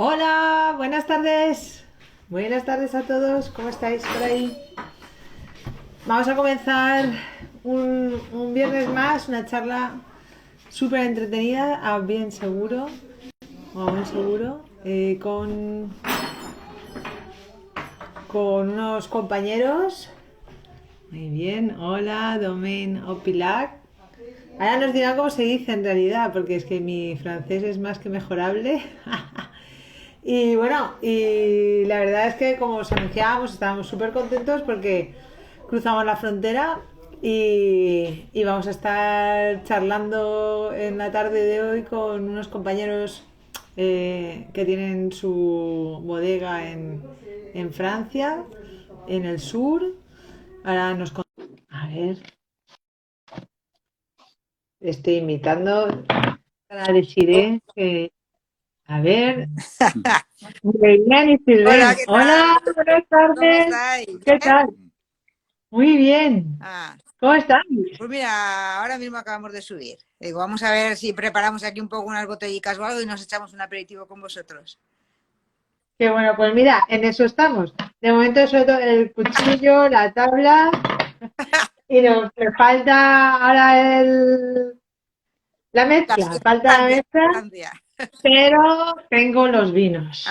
Hola, buenas tardes. Buenas tardes a todos. ¿Cómo estáis por ahí? Vamos a comenzar un viernes más, una charla súper entretenida, a bien seguro, o a buen seguro, con unos compañeros. Muy bien, hola, Domain o Pilar. Ahora nos dirán cómo se dice en realidad, porque es que mi francés es más que mejorable. Y bueno, y la verdad es que como os anunciábamos, estábamos súper contentos porque cruzamos la frontera y vamos a estar charlando en la tarde de hoy con unos compañeros que tienen su bodega en Francia, en el sur. Ahora nos... A ver, estoy imitando a deciré que... A ver, muy bien, y Hola, Silven. ¿qué Hola, tal? buenas ¿Cómo tardes. estáis? ¿Qué ¿Bien? tal? Muy bien. Ah, ¿Cómo estás? pues mira, ahora mismo acabamos de subir. Digo, vamos a ver si preparamos aquí un poco unas botellicas o algo y nos echamos un aperitivo con vosotros. Qué bueno, pues mira, en eso estamos. De momento, sobre todo el cuchillo, la tabla y nos le falta ahora la La mezcla. Falta la sustancia, mezcla, sustancia. pero tengo los vinos.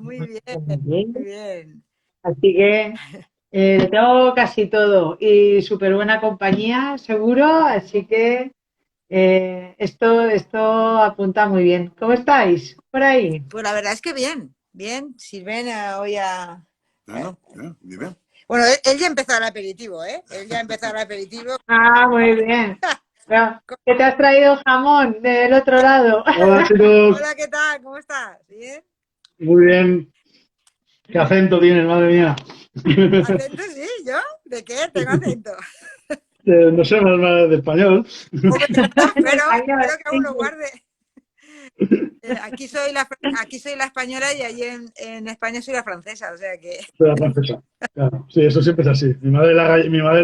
Muy bien, muy bien. Así que tengo casi todo y súper buena compañía, seguro. Así que esto apunta muy bien. ¿Cómo estáis por ahí? Pues la verdad es que bien, bien. Sirven hoy a... Bueno, bien, muy bien. Bueno, él ya empezó el aperitivo, ¿eh? Él ya empezó el aperitivo. Ah, muy bien. Bueno, ¿qué te has traído jamón del otro lado? Hola chicos, Hola, ¿qué tal? ¿Cómo estás? ¿Bien? muy bien. ¿Qué acento tienes, madre mía? ¿Acento sí? ¿Yo? ¿De qué? Tengo acento. No sé más de español. Hombre, claro, Español, espero que aún lo sí. guarde. Aquí soy la española y allí en España soy la francesa, o sea que... Soy la francesa. Claro, sí, eso siempre es así. Mi madre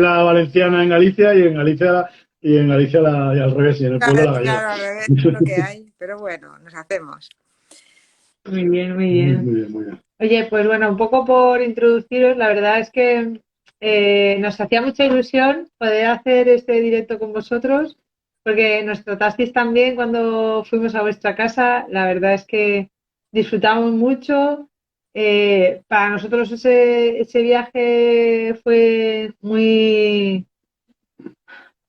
la valenciana en Galicia y al revés, y en el pueblo Claro, la gallega. claro, al revés es lo que hay, pero bueno, nos hacemos. Muy bien, muy Muy bien. bien, muy bien. Oye, pues bueno, un poco por introduciros, la verdad es que nos hacía mucha ilusión poder hacer este directo con vosotros, porque nos tratasteis tan bien cuando fuimos a vuestra casa. La verdad es que disfrutamos mucho. Para nosotros ese viaje fue muy,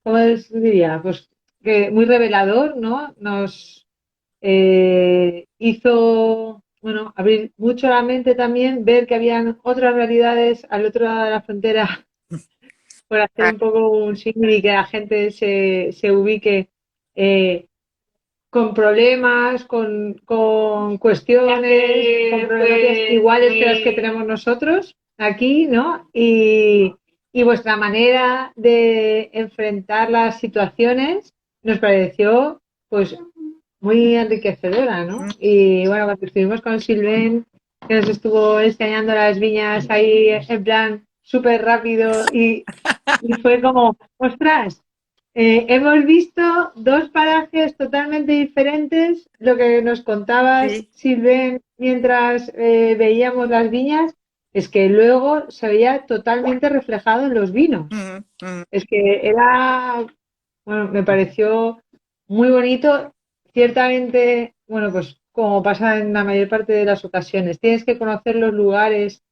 ¿cómo diría? Pues que muy revelador, ¿no? Nos hizo, bueno, abrir mucho la mente también, ver que habían otras realidades al otro lado de la frontera, por hacer Ah, un poco un símil y que la gente se ubique eh, con problemas, con cuestiones, con problemáticas iguales que las que tenemos nosotros aquí, ¿no? Y vuestra manera de enfrentar las situaciones nos pareció, pues, muy enriquecedora, ¿no? mm, Y bueno, cuando estuvimos con Silven, que nos estuvo enseñando las viñas ahí en plan súper rápido y fue como, ostras, hemos visto dos parajes totalmente diferentes. Lo que nos contabas, sí. Silven, mientras veíamos las viñas, es que luego se veía totalmente reflejado en los vinos. Mm, mm. Es que era, bueno, me pareció muy bonito. Ciertamente, bueno, pues como pasa en la mayor parte de las ocasiones, tienes que conocer los lugares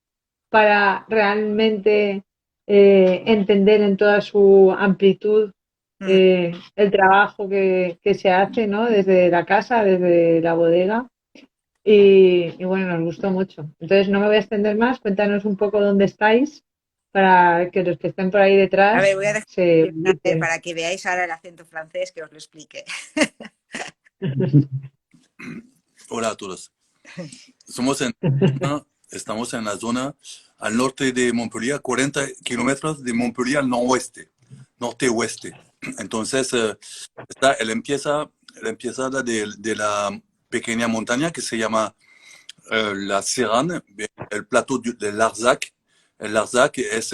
para realmente entender en toda su amplitud Mm. el trabajo que se hace, ¿no? Desde la casa, desde la bodega. Y bueno, nos gustó mucho. Entonces, no me voy a extender más. Cuéntanos un poco dónde estáis para que los que estén por ahí A ver, detrás voy a dejar se ubiquen. para que veáis ahora el acento francés que os lo explique. Hola a todos. Somos en, Estamos en la zona al norte de Montpellier, 40 kilómetros de Montpellier al noroeste, norte-oeste. Entonces, él empieza de la pequeña montaña que se llama la Serrane, el plateau de Larzac. El Larzac es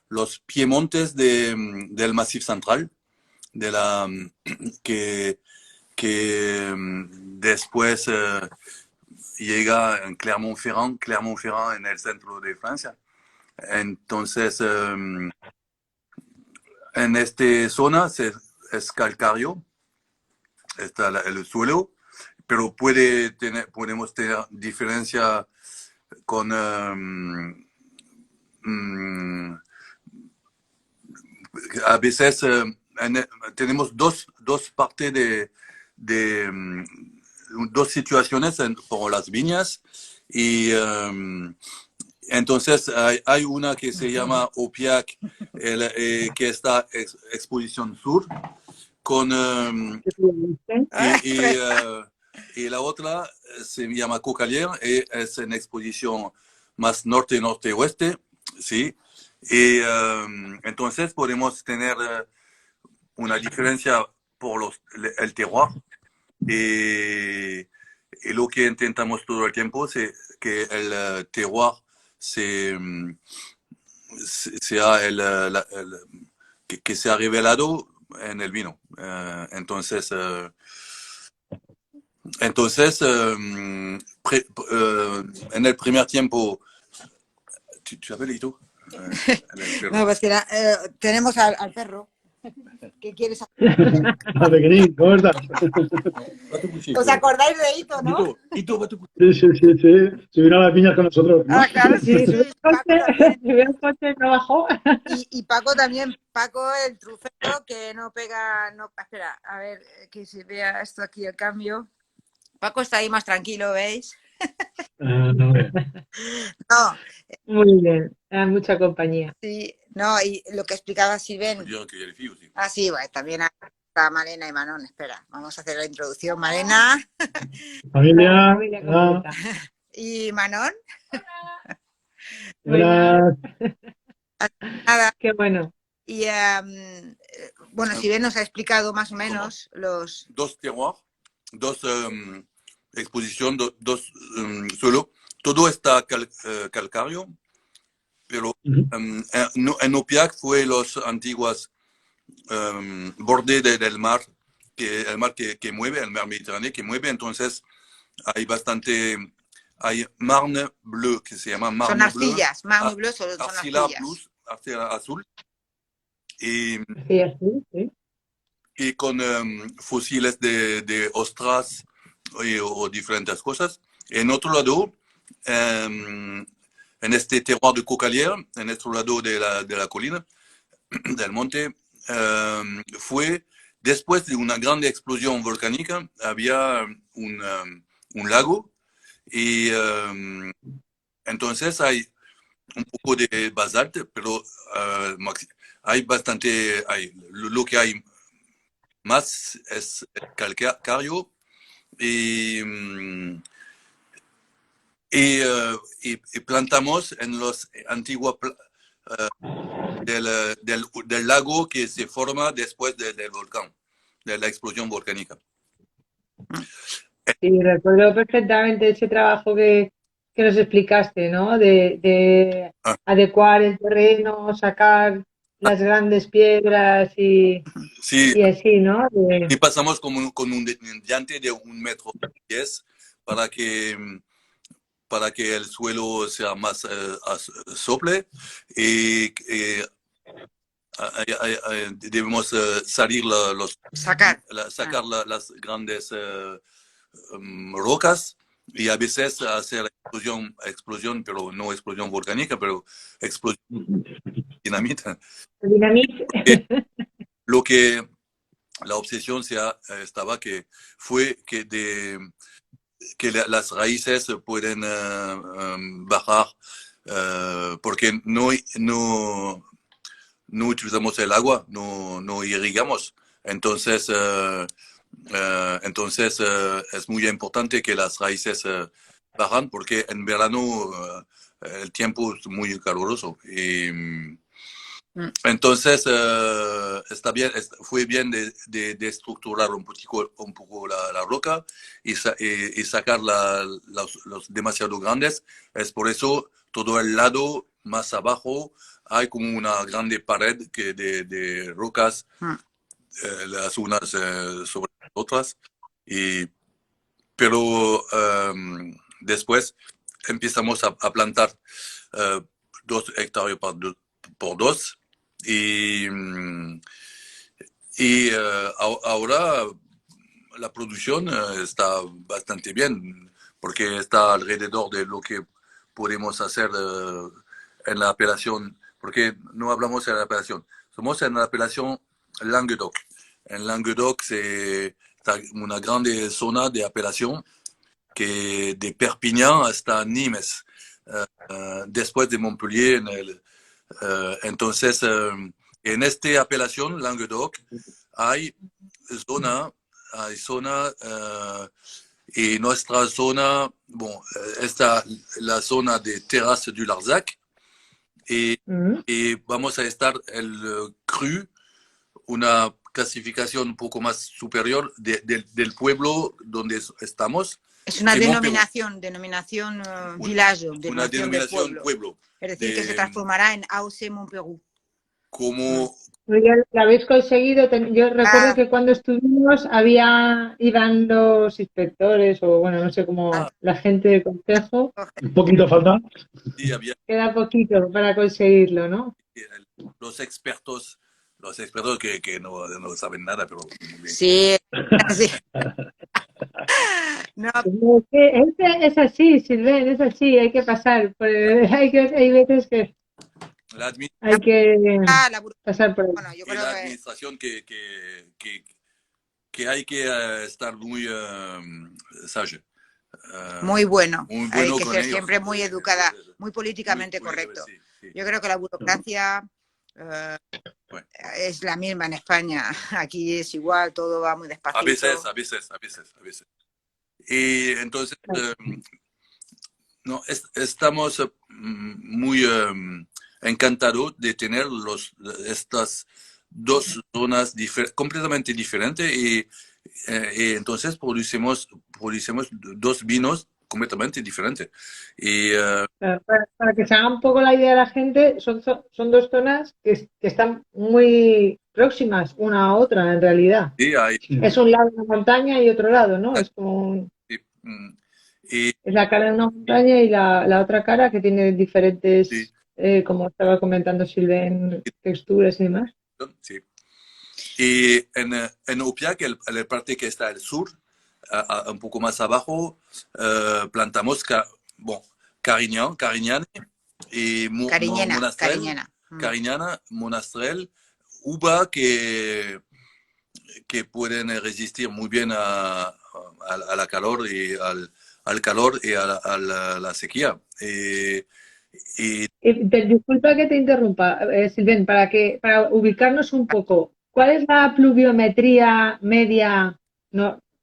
los piemontes del Massif Central, de la, que después llega en Clermont-Ferrand, Clermont-Ferrand en el centro de Francia. Entonces, en esta zona es calcáreo, está el suelo, pero podemos tener diferencia con a veces tenemos dos partes de dos situaciones por las viñas y entonces hay una que se llama Opiac, que está exposición sur, con, y la otra se llama Cocalier, y es en exposición más norte-norte-oeste, ¿sí? Y entonces podemos tener una diferencia por el terroir y lo que intentamos todo el tiempo es que el terroir sea que sea revelado en el vino. Entonces en el primer tiempo, ¿tú sabes, Lito? No, pues que tenemos al perro que quiere saber. Ah, pequeñín, ¿cómo estás? ¿Os acordáis de Hito, no? Hito, Sí, sí, sí, sí. Se vino a las viñas con nosotros, ¿no? Ah, claro, sí, sí. Paco también. Si veo el coche, trabajó. Y Paco también, Paco el trufero que no pega, no, espera, a ver, que se vea esto aquí el cambio. Paco está ahí más tranquilo, ¿veis? No, No, Muy bien, mucha compañía. sí, no, y lo que explicaba Silven. Ah, sí, bueno, también está Malena y Manon, espera, vamos a hacer la introducción. Malena familia, Completa. y Manon. buenas. Nada, Qué bueno. y bueno, Silven nos ha explicado más o menos los... Dos terroirs, dos exposición, dos suelo, todo está calcáreo, pero en Opiac fue los antiguos bordes del mar, el mar que mueve, el mar Mediterráneo que mueve, entonces hay marne bleu, que se llama marne Son arcillas, marne bleu son arcilla arcillas. arcilla azul, y Sí. con fósiles de ostras o diferentes cosas. En otro lado, en este terroir de Cocalier, en otro lado de la colina, del monte, fue después de una grande explosión volcánica, había un lago y entonces hay un poco de basalto, pero hay bastante, lo que hay más es calcáreo y plantamos en los antiguos del lago que se forma después del volcán, de la explosión volcánica. Sí, recuerdo perfectamente ese trabajo que nos explicaste, ¿no? De adecuar el terreno, sacar las grandes piedras Sí, y así, ¿no? y pasamos con un diante de 1,10 m para que el suelo sea más sople y debemos sacar las grandes rocas y a veces hacer explosión, pero no explosión volcánica, pero explosión dinamita. Dinamita. Lo que la obsesión estaba que fue que las raíces pueden bajar porque no utilizamos el agua, no irrigamos. Entonces, es muy importante que las raíces bajan porque en verano el tiempo es muy caluroso. Y, entonces, está bien, fue bien de estructurar un poco la roca y sacar los demasiado grandes. Es por eso todo el lado más abajo hay como una grande pared de rocas, las unas sobre las otras. Pero después empezamos a plantar 2 hectáreas por 2 y ahora la producción está bastante bien porque está alrededor de lo que podemos hacer en la apelación, porque no hablamos de la apelación, somos en la apelación Languedoc. En Languedoc está una grande zona de apelación que de Perpignan hasta Nimes, después de Montpellier. Entonces, en esta apelación Languedoc hay zona y nuestra zona, bueno, está la zona de Terrasse du Larzac y vamos a estar el cru, una clasificación un poco más superior del pueblo donde estamos. Es una Simón denominación village, una denominación de pueblo. Es decir, que se transformará en AOC Montpérou. Como Ya lo habéis conseguido. Yo recuerdo que cuando estuvimos iban los inspectores o bueno, no sé cómo, la gente del consejo. Un poquito falta. sí, había Queda poquito para conseguirlo, ¿no? los expertos que no saben nada, pero muy bien. Sí, sí. No, Es así, Silven, es así, hay que pasar. Hay veces que La admi- hay que la burocracia, pasar por ahí. bueno, yo y creo la que administración que hay que estar muy sage. muy bueno. Muy Hay bueno que con ser ellos. siempre muy educada, muy políticamente correcto. Sí, sí. Yo creo que la burocracia Bueno. es la misma en España. Aquí es igual, todo va muy despacito. A veces. Y entonces, estamos muy encantados de tener estas dos zonas completamente diferentes y entonces producimos dos vinos completamente diferentes. Y Para que se haga un poco la idea de la gente, son dos zonas que están muy próximas una a otra en realidad. sí, hay, Es un lado una montaña y otro lado, ¿no? Es como sí, y es la cara de una montaña y la otra cara que tiene diferentes, sí. como estaba comentando Silven, texturas y demás. Sí. Y en Opiac, la parte que está al sur, un poco más abajo, plantamos Cariñana y Cariñana, Monastrell, uva que pueden resistir muy bien a la calor y al calor y a la sequía. Disculpa que te interrumpa, Silven, para ubicarnos un poco, ¿cuál es la pluviometría media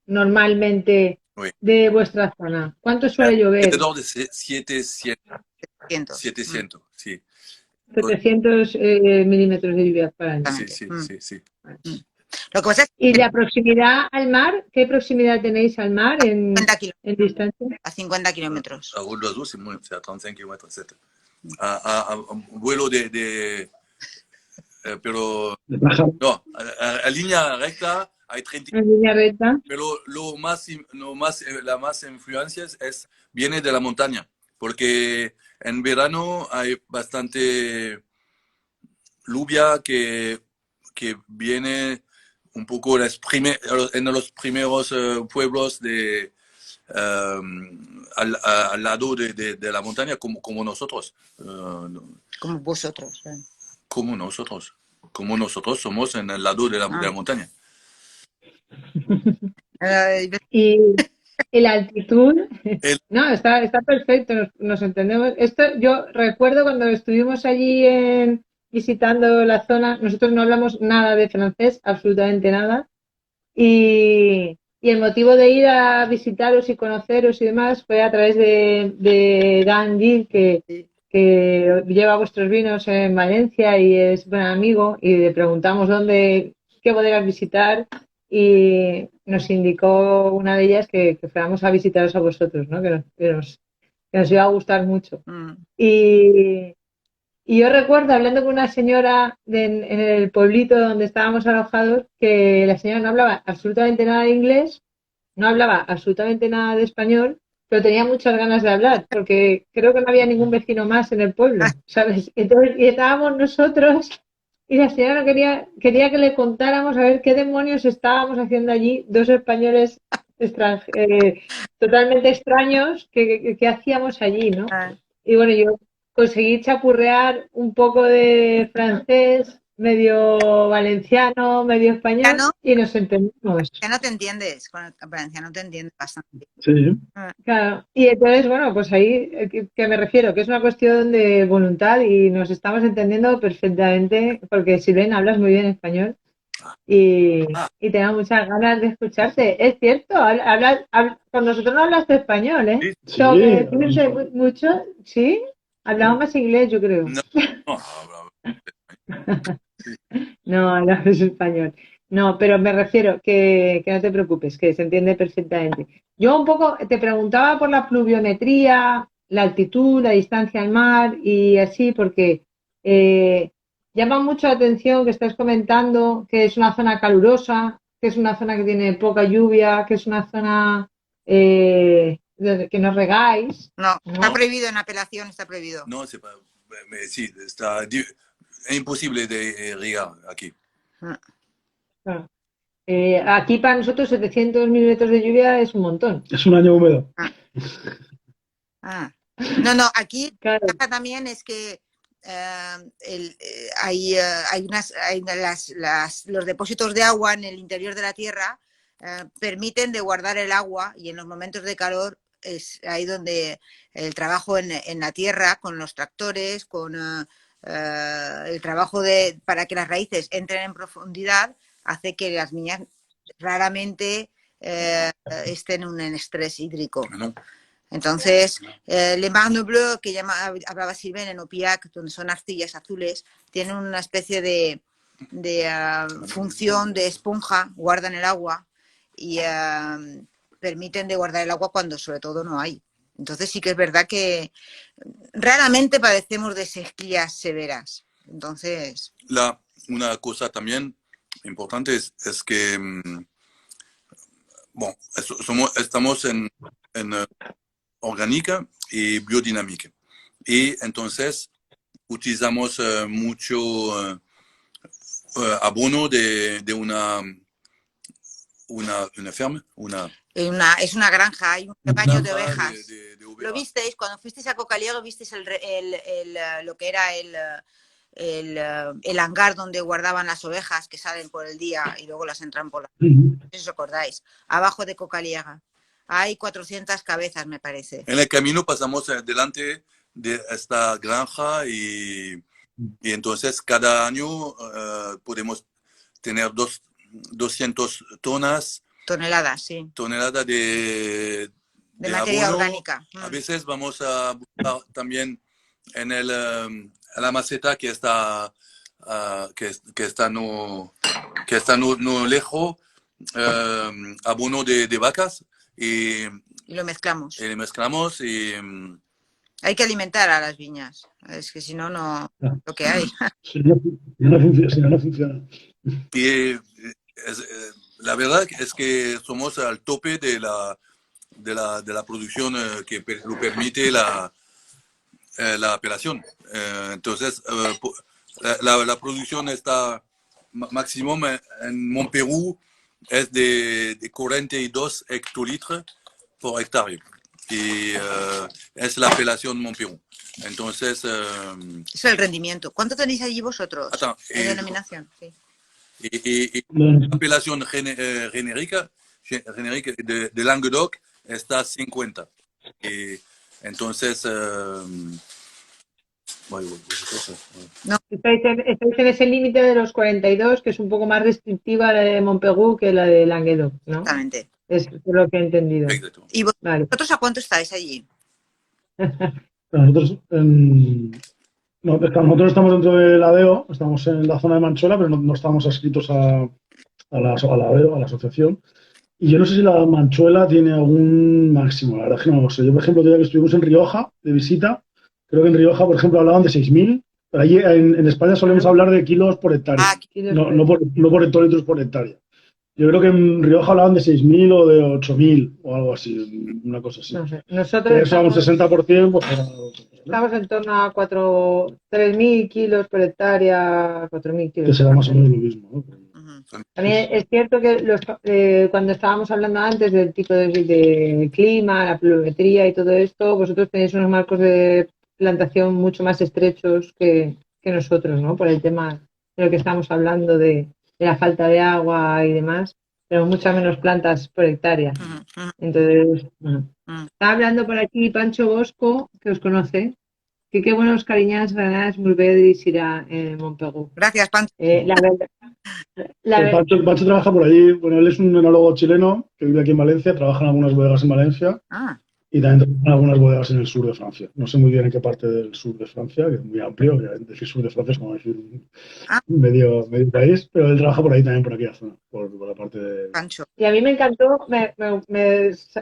normalmente Oui. de vuestra zona? ¿Cuánto suele llover? Alrededor de 700, sí. 700 milímetros de lluvia para año. Sí. Lo que pasa es ¿Y la proximidad al mar? ¿Qué proximidad tenéis al mar en distancia? a 50 kilómetros. A Roule c'est a 35 km, etc. A vuelo pero no, a línea recta hay 30, En línea recta. pero la más influencia viene de la montaña, porque en verano hay bastante lluvia que viene un poco en los primeros pueblos al lado de la montaña, como nosotros. Como vosotros. Como nosotros somos en el lado de la montaña. Y la altitud, no, está perfecto, nos entendemos. Esto yo recuerdo cuando estuvimos allí visitando la zona, nosotros no hablamos nada de francés, absolutamente nada, y el motivo de ir a visitaros y conoceros y demás fue a través de Dan Gil, que lleva vuestros vinos en Valencia y es buen amigo, y le preguntamos qué bodegas visitar y nos indicó una de ellas que fuéramos a visitaros a vosotros, ¿no? que nos iba a gustar mucho. Y yo recuerdo hablando con una señora en el pueblito donde estábamos alojados, que la señora no hablaba absolutamente nada de inglés, no hablaba absolutamente nada de español, pero tenía muchas ganas de hablar, porque creo que no había ningún vecino más en el pueblo, ¿sabes? Entonces, y estábamos nosotros, y la señora quería que le contáramos a ver qué demonios estábamos haciendo allí, dos españoles totalmente extraños, que hacíamos allí, ¿no? Ah, Y bueno, yo conseguí chapurrear un poco de francés, medio valenciano, medio ya español, no, y nos entendimos. ya no te entiendes, con el valenciano te entiendes bastante. Sí, Ah, Claro, y entonces, bueno, pues ahí que me refiero, que es una cuestión de voluntad y nos estamos entendiendo perfectamente, porque si ven, hablas muy bien español y tengo muchas ganas de escucharte. Es cierto, con nosotros no hablaste español, ¿eh? Sí, sí. Tengo que decirte mucho, ¿sí? Hablamos más inglés, yo creo. no, no, sí. No, hablamos español. No, pero me refiero que no te preocupes, que se entiende perfectamente. Yo un poco te preguntaba por la pluviometría, la altitud, la distancia al mar y así, porque llama mucho la atención que estás comentando que es una zona calurosa, que es una zona que tiene poca lluvia, que es una zona que no regáis, no, está ¿no? prohibido en apelación, está prohibido. No, sí, es imposible de regar aquí. Ah, Claro. Aquí para nosotros 700 milímetros de lluvia es un montón. Es un año húmedo. ah, ah. No, no, aquí Claro. la cosa también es que los depósitos de agua en el interior de la tierra permiten de guardar el agua y en los momentos de calor es ahí donde el trabajo en la tierra con los tractores, con el trabajo para que las raíces entren en profundidad hace que las viñas raramente estén en estrés hídrico. ¿No? Entonces, Le Marne Bleu, que hablaba Sylvain en Opiac, donde son arcillas azules, tienen una especie de función de esponja, guardan el agua y permiten de guardar el agua cuando sobre todo no hay. Entonces sí que es verdad que raramente padecemos de sequías severas. Entonces... Una cosa también importante es que, bueno, estamos en orgánica y biodinámica. Y entonces utilizamos mucho abono de una ferma, Es una granja, hay un rebaño de granja ovejas. de ¿Lo ovejas. visteis? Cuando fuisteis a Cocaliego, visteis lo que era el hangar donde guardaban las ovejas que salen por el día y luego las entran por la noche. No sé si os acordáis. Abajo de Cocaliega. Hay 400 cabezas, me parece. En el camino pasamos delante de esta granja y entonces cada año podemos tener 200 Toneladas, sí. toneladas de materia abono. Orgánica. A veces vamos a buscar también en la maceta que está no lejos, abono de vacas y lo mezclamos. Y mezclamos y hay que alimentar a las viñas. Es que si no, no lo que hay. Si no funciona. Y la verdad es que somos al tope de la producción que lo permite la apelación. Entonces, la producción está máximo en Montpérou es de 42 hectolitros por hectárea. Y es la apelación Montpérou. Entonces... es el rendimiento. ¿Cuánto tenéis allí vosotros en denominación? Sí. Y la apelación genérica de Languedoc está a 50. Y entonces... no. Estáis en ese límite de los 42, que es un poco más restrictiva la de Montpérou que la de Languedoc, ¿no? Exactamente. Es lo que he entendido. Exacto. ¿Y vosotros a cuánto estáis allí? Nosotros estamos dentro del ADEO, estamos en la zona de Manchuela, pero no estamos adscritos a la ADEO, a la asociación. Y yo no sé si la Manchuela tiene algún máximo, la verdad es que no lo sé. Yo, por ejemplo, el día que estuvimos en Rioja de visita, creo que en Rioja, por ejemplo, hablaban de 6.000, pero allí en España solemos hablar de kilos por hectárea, no por hectolitros por hectárea. Yo creo que en Rioja hablaban de 6.000 o de 8.000 o algo así, una cosa así. No sé. Que Nosotros eso a un 60%, pues era... estamos en torno a 3.000 kilos por hectárea, 4.000 Que kilos por será más o menos hectárea. lo mismo, ¿no? Ujú. También es cierto que cuando estábamos hablando antes del tipo de clima, la pluviometría y todo esto, vosotros tenéis unos marcos de plantación mucho más estrechos que nosotros, ¿no? Por el tema de lo que estamos hablando de la falta de agua y demás, pero muchas menos plantas por hectárea. Ujú, ujú, Entonces, bueno. ujú. Está hablando por aquí Pancho Bosco, que os conoce, que qué buenos cariñans granades mulvedis irá en Montpegu. Gracias, Pancho. La verdad, la, ver- El Pancho trabaja por allí, bueno, él es un enólogo chileno que vive aquí en Valencia, trabaja en algunas bodegas en Valencia Ah, y también trabaja en algunas bodegas en el sur de Francia. No sé muy bien en qué parte del sur de Francia, que es muy amplio, que decir sur de Francia es como decir ah, medio país, pero él trabaja por ahí también, por aquella zona, por la parte de... Pancho. y a mí me encantó, me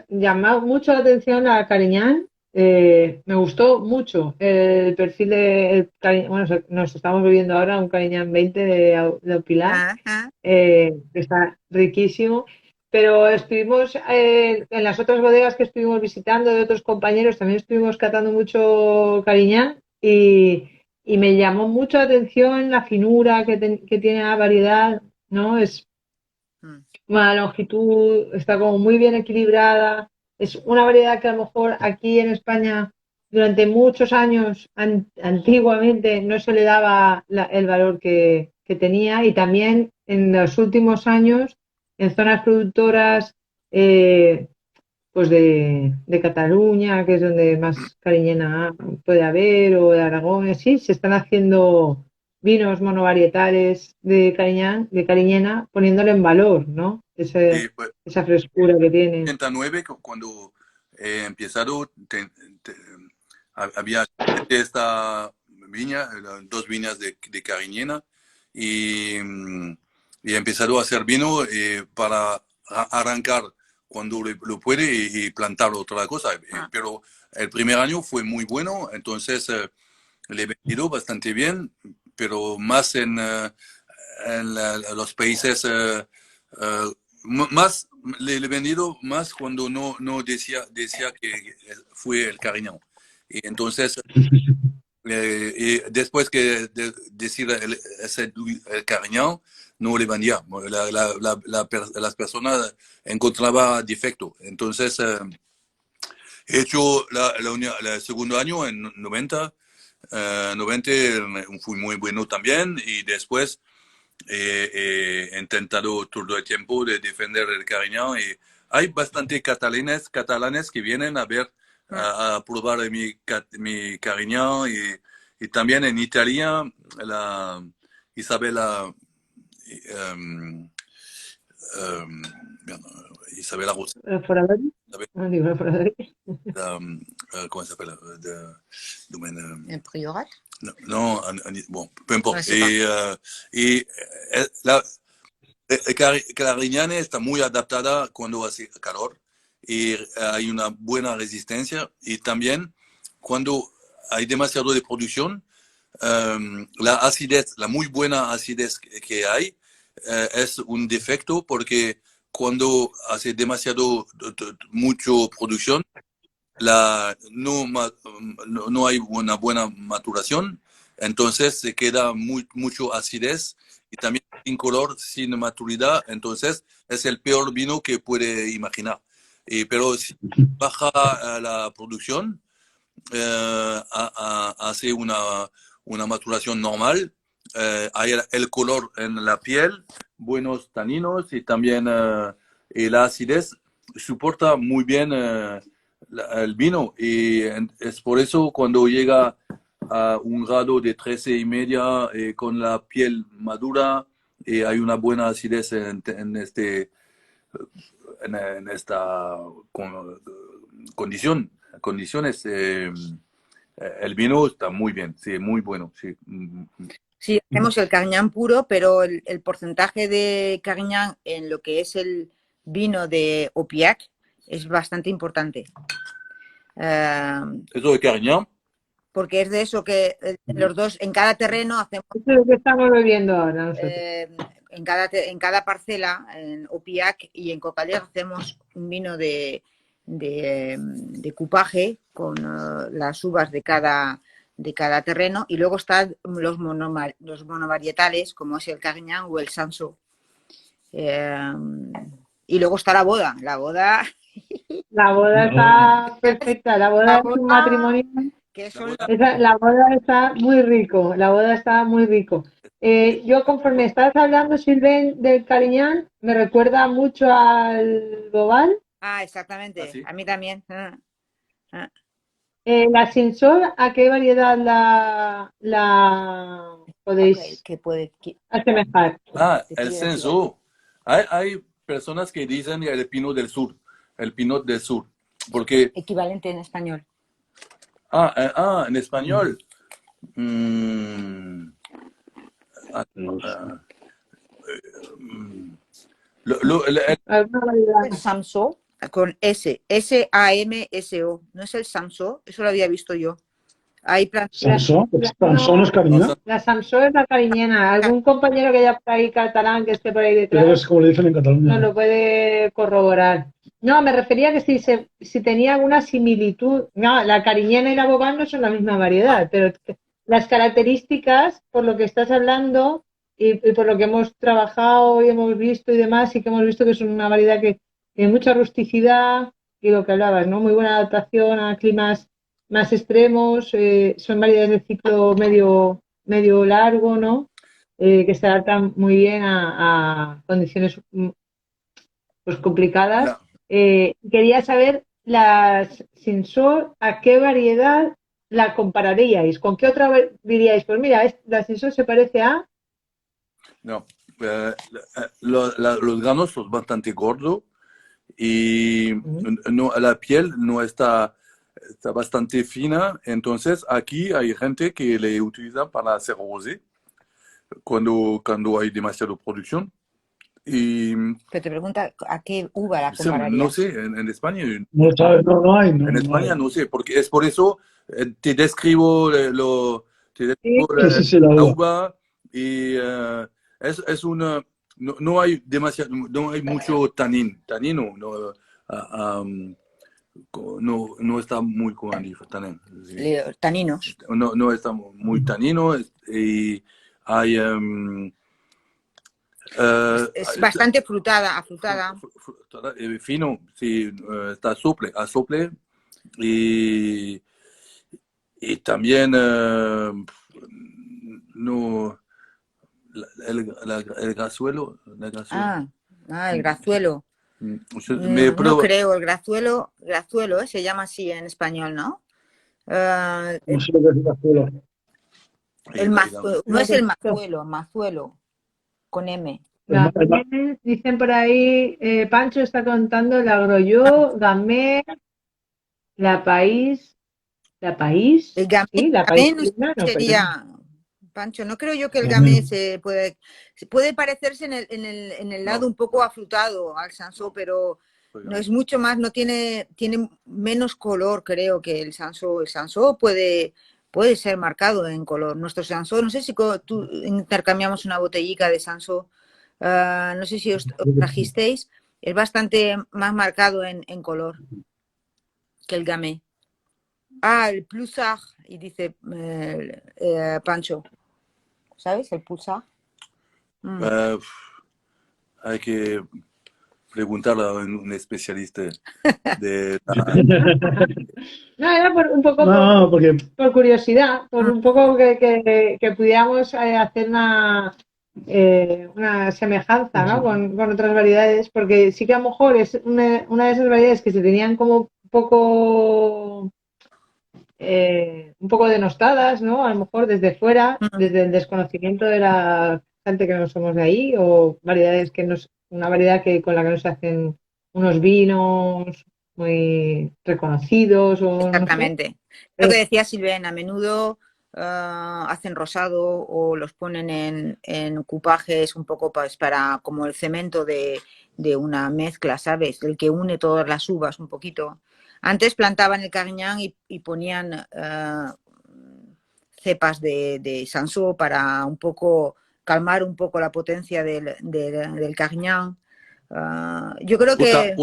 llamó mucho la atención a Cariñán. Me gustó mucho el perfil bueno, nos estamos viviendo ahora un Cariñán 20 de Pilar, Ah, ah. que está riquísimo. Pero estuvimos en las otras bodegas que estuvimos visitando de otros compañeros, también estuvimos catando mucho Cariñán y me llamó mucho la atención la finura que tiene la variedad, ¿no? Es Mm. una longitud, está como muy bien equilibrada. Es una variedad que a lo mejor aquí en España durante muchos años, antiguamente, no se le daba el valor que tenía y también en los últimos años, en zonas productoras eh, pues de Cataluña, que es donde más cariñena puede haber, o de Aragón, sí, se están haciendo vinos monovarietales de cariñena, poniéndole en valor, ¿no? Y pues, Esa frescura que tiene. 89, cuando he empezado, había esta viña, dos viñas de Cariñena, y he empezado a hacer vino para arrancar cuando lo puede y plantar otra cosa. Ah, Pero el primer año fue muy bueno, entonces le he vendido bastante bien, pero más en los países más le he vendido más cuando no decía que fue el Cariñón. Y entonces, y después que decir el Cariñón, no le vendía. Las personas encontraban defecto. Entonces, he hecho el segundo año en 90. 90 fue muy bueno también. Y después he intentado todo el tiempo de defender el Cariñán y hay bastante catalanes que vienen a ver, ah. a probar mi Cariñán y también en Italia la Isabela um, um, Isabela Rosa, ¿Foradori? No digo Foradori. ¿cómo se llama? El Priorat. No, bon, peu importe. Ah, c'est pas. Y Cariñana está muy adaptada cuando hace calor y hay una buena resistencia y también cuando hay demasiado de producción, la acidez, la muy buena acidez que hay es un defecto porque cuando hace demasiado, mucho producción, no hay una buena maturación, entonces se queda mucho acidez y también sin color, sin maturidad, entonces es el peor vino que puede imaginar. Pero si baja la producción, hace una maturación normal, hay el color en la piel, buenos taninos y también y la acidez soporta muy bien el vino y es por eso cuando llega a un grado de 13,5 con la piel madura hay una buena acidez en esta condiciones. El vino está muy bien, sí, muy bueno, sí. Sí, hacemos el Cariñán puro, pero el porcentaje de Cariñán en lo que es el vino de Opiac es bastante importante. Eso de Carignan, Porque es de eso que los dos, en cada terreno hacemos Esto es lo que estamos bebiendo ahora nosotros. en cada parcela, en Opiac y en Cocalier, hacemos un vino de cupaje con las uvas de cada terreno, y luego están los monovarietales, como es el Carignan o el Cinsault. Y luego está la boda. La boda está perfecta, la boda es un matrimonio. que son La boda está muy rico, la boda está muy rico. Yo, conforme estás hablando, Sylvain, del Carignan, me recuerda mucho al Bobal. exactamente. ¿Ah, sí? A mí también. La Cinsault, ¿a qué variedad la podéis asemejar? El censo. Hay personas que dicen el Pinot del Sur, el Pinot del Sur, porque Equivalente en español. en español. Mm, ah, ah, ¿Alguna variedad? El Cinsault con S, S-A-M-S-O. ¿No es el Cinsault? Eso lo había visto yo. Hay Sansón no es Carignan. La Cinsault es la cariñena. Algún compañero que haya por ahí catalán, que esté por ahí Creo que detrás, es como le dicen en Cataluña. nos lo puede corroborar. No, me refería que si tenía alguna similitud. No, la cariñena y la bobal no son la misma variedad, pero las características, por lo que estás hablando y por lo que hemos trabajado y hemos visto y demás, sí que hemos visto que son una variedad que tiene mucha rusticidad y lo que hablabas, ¿no? Muy buena adaptación a climas más extremos, son variedades de ciclo medio largo, ¿no? Que se adaptan muy bien a condiciones pues complicadas. Quería saber las Cinsault, ¿a qué variedad la compararíais? ¿Con qué otra diríais? Pues mira, la Cinsault se parece a... No, los granos son bastante gordos y la piel no está bastante fina. Entonces aquí hay gente que le utiliza para hacer rosé cuando hay demasiada producción. Y Pero te pregunta a qué uva la compararías. no sé, en España. No sabes, no hay. En España no sé, porque es por eso te describo, la uva y es una. No hay demasiado, no hay mucho tanino, no está muy tanin, sí. Taninos. No está muy tanino y hay Es bastante afrutada. Fino, sí, está a sople y también no el grazuelo. El grazuelo. No creo, el grazuelo se llama así en español, ¿no? No sé lo que es grazuelo. No es el mazuelo, con M. Dicen por ahí, Pancho está contando el Agrolló, Gamay, La País. El gamay, Sí, La País. no sería, Pancho, no creo yo que el gamay se puede parecerse en el lado un poco afrutado al Cinsault, pero no es mucho más, no tiene menos color, creo, que el Cinsault. El Cinsault puede ser marcado en color. Nuestro Cinsault, no sé si tú intercambiamos una botellica de Cinsault, no sé si os trajisteis, es bastante más marcado en color que el gamay. El Pulsar, y dice Pancho. ¿Sabes? El Pulsar. Hay que preguntarle a un especialista de No, era un poco por curiosidad, por un poco que pudiéramos hacer una semejanza, ¿no? con otras variedades, porque sí que a lo mejor es una de esas variedades que se tenían como un poco denostadas, ¿no? A lo mejor desde fuera, desde el desconocimiento de la gente que no somos de ahí, o variedades una variedad con la que no se hacen unos vinos muy reconocidos. Exactamente. No sé. Lo que decía Sylvain, a menudo hacen rosado o los ponen en cupajes un poco para como el cemento de una mezcla, ¿sabes? El que une todas las uvas un poquito. Antes plantaban el Carignan y ponían cepas de Cinsault para un poco calmar un poco la potencia del Carignan. Yo creo que...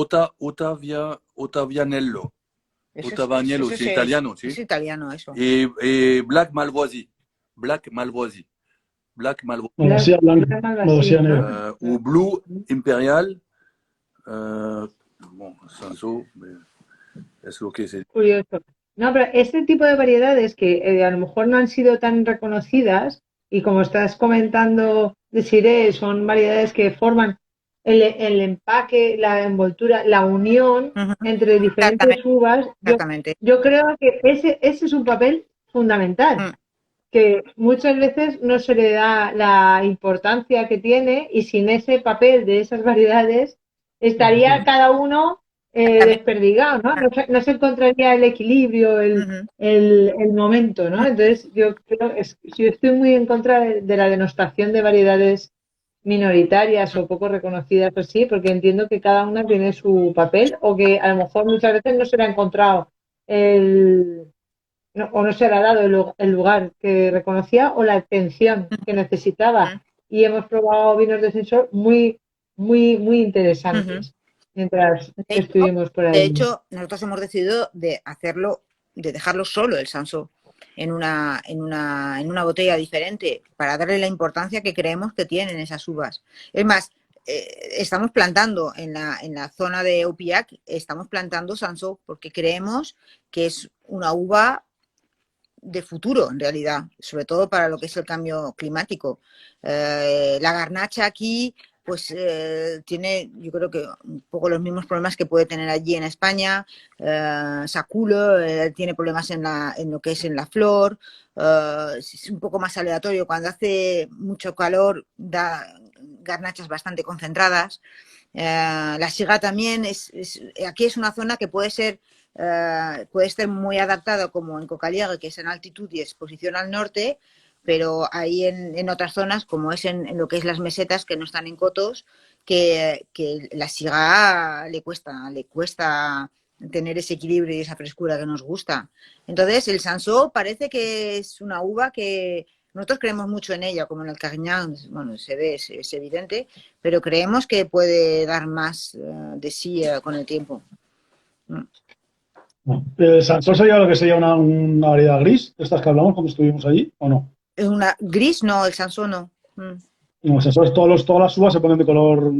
Ottavianello. Eso Ottavianello, es italiano, ¿sí? Es italiano, eso. Y Black Malvoisie. Black Malvoisie. Black Malvoisie. Malvasía blanca, Malvasía negra. O Blue Imperial. Bon, Cinsault, es lo que se... Curioso. No, pero este tipo de variedades que a lo mejor no han sido tan reconocidas y como estás comentando, Desiree, son variedades que forman el empaque, la envoltura, la unión entre diferentes uvas. Exactamente. Yo creo que ese es un papel fundamental, que muchas veces no se le da la importancia que tiene y sin ese papel de esas variedades estaría cada uno desperdigado, ¿no? No se encontraría el equilibrio, el momento, ¿no? Entonces yo estoy muy en contra de la denostación de variedades minoritarias o poco reconocidas así, porque entiendo que cada una tiene su papel o que a lo mejor muchas veces no se le ha encontrado o no se le ha dado el lugar que reconocía o la atención que necesitaba. Y hemos probado vinos de Sensor muy, muy, muy interesantes mientras estuvimos por ahí. De hecho, nosotros hemos decidido de hacerlo, de dejarlo solo el Cinsault en una botella diferente para darle la importancia que creemos que tienen esas uvas. Es más, estamos plantando en la zona de Aupillac, estamos plantando Cinsault porque creemos que es una uva de futuro, en realidad, sobre todo para lo que es el cambio climático. La garnacha aquí pues tiene, yo creo que un poco los mismos problemas que puede tener allí en España. Saculo tiene problemas en lo que es en la flor, es un poco más aleatorio. Cuando hace mucho calor da garnachas bastante concentradas. La Syrah también aquí es una zona que puede ser muy adaptada como en Cocaliere, que es en altitud y exposición al norte, pero ahí en otras zonas, como es en lo que es las mesetas, que no están en cotos, que la Syrah le cuesta tener ese equilibrio y esa frescura que nos gusta. Entonces, el Cinsault parece que es una uva que nosotros creemos mucho en ella, como en el Carignan, bueno, se ve, es evidente, pero creemos que puede dar más de sí con el tiempo. ¿El Cinsault sería lo que sería una variedad gris? ¿Estas que hablamos cuando estuvimos allí o no? Una gris, no, el Cinsault no. No, todas las uvas se ponen de color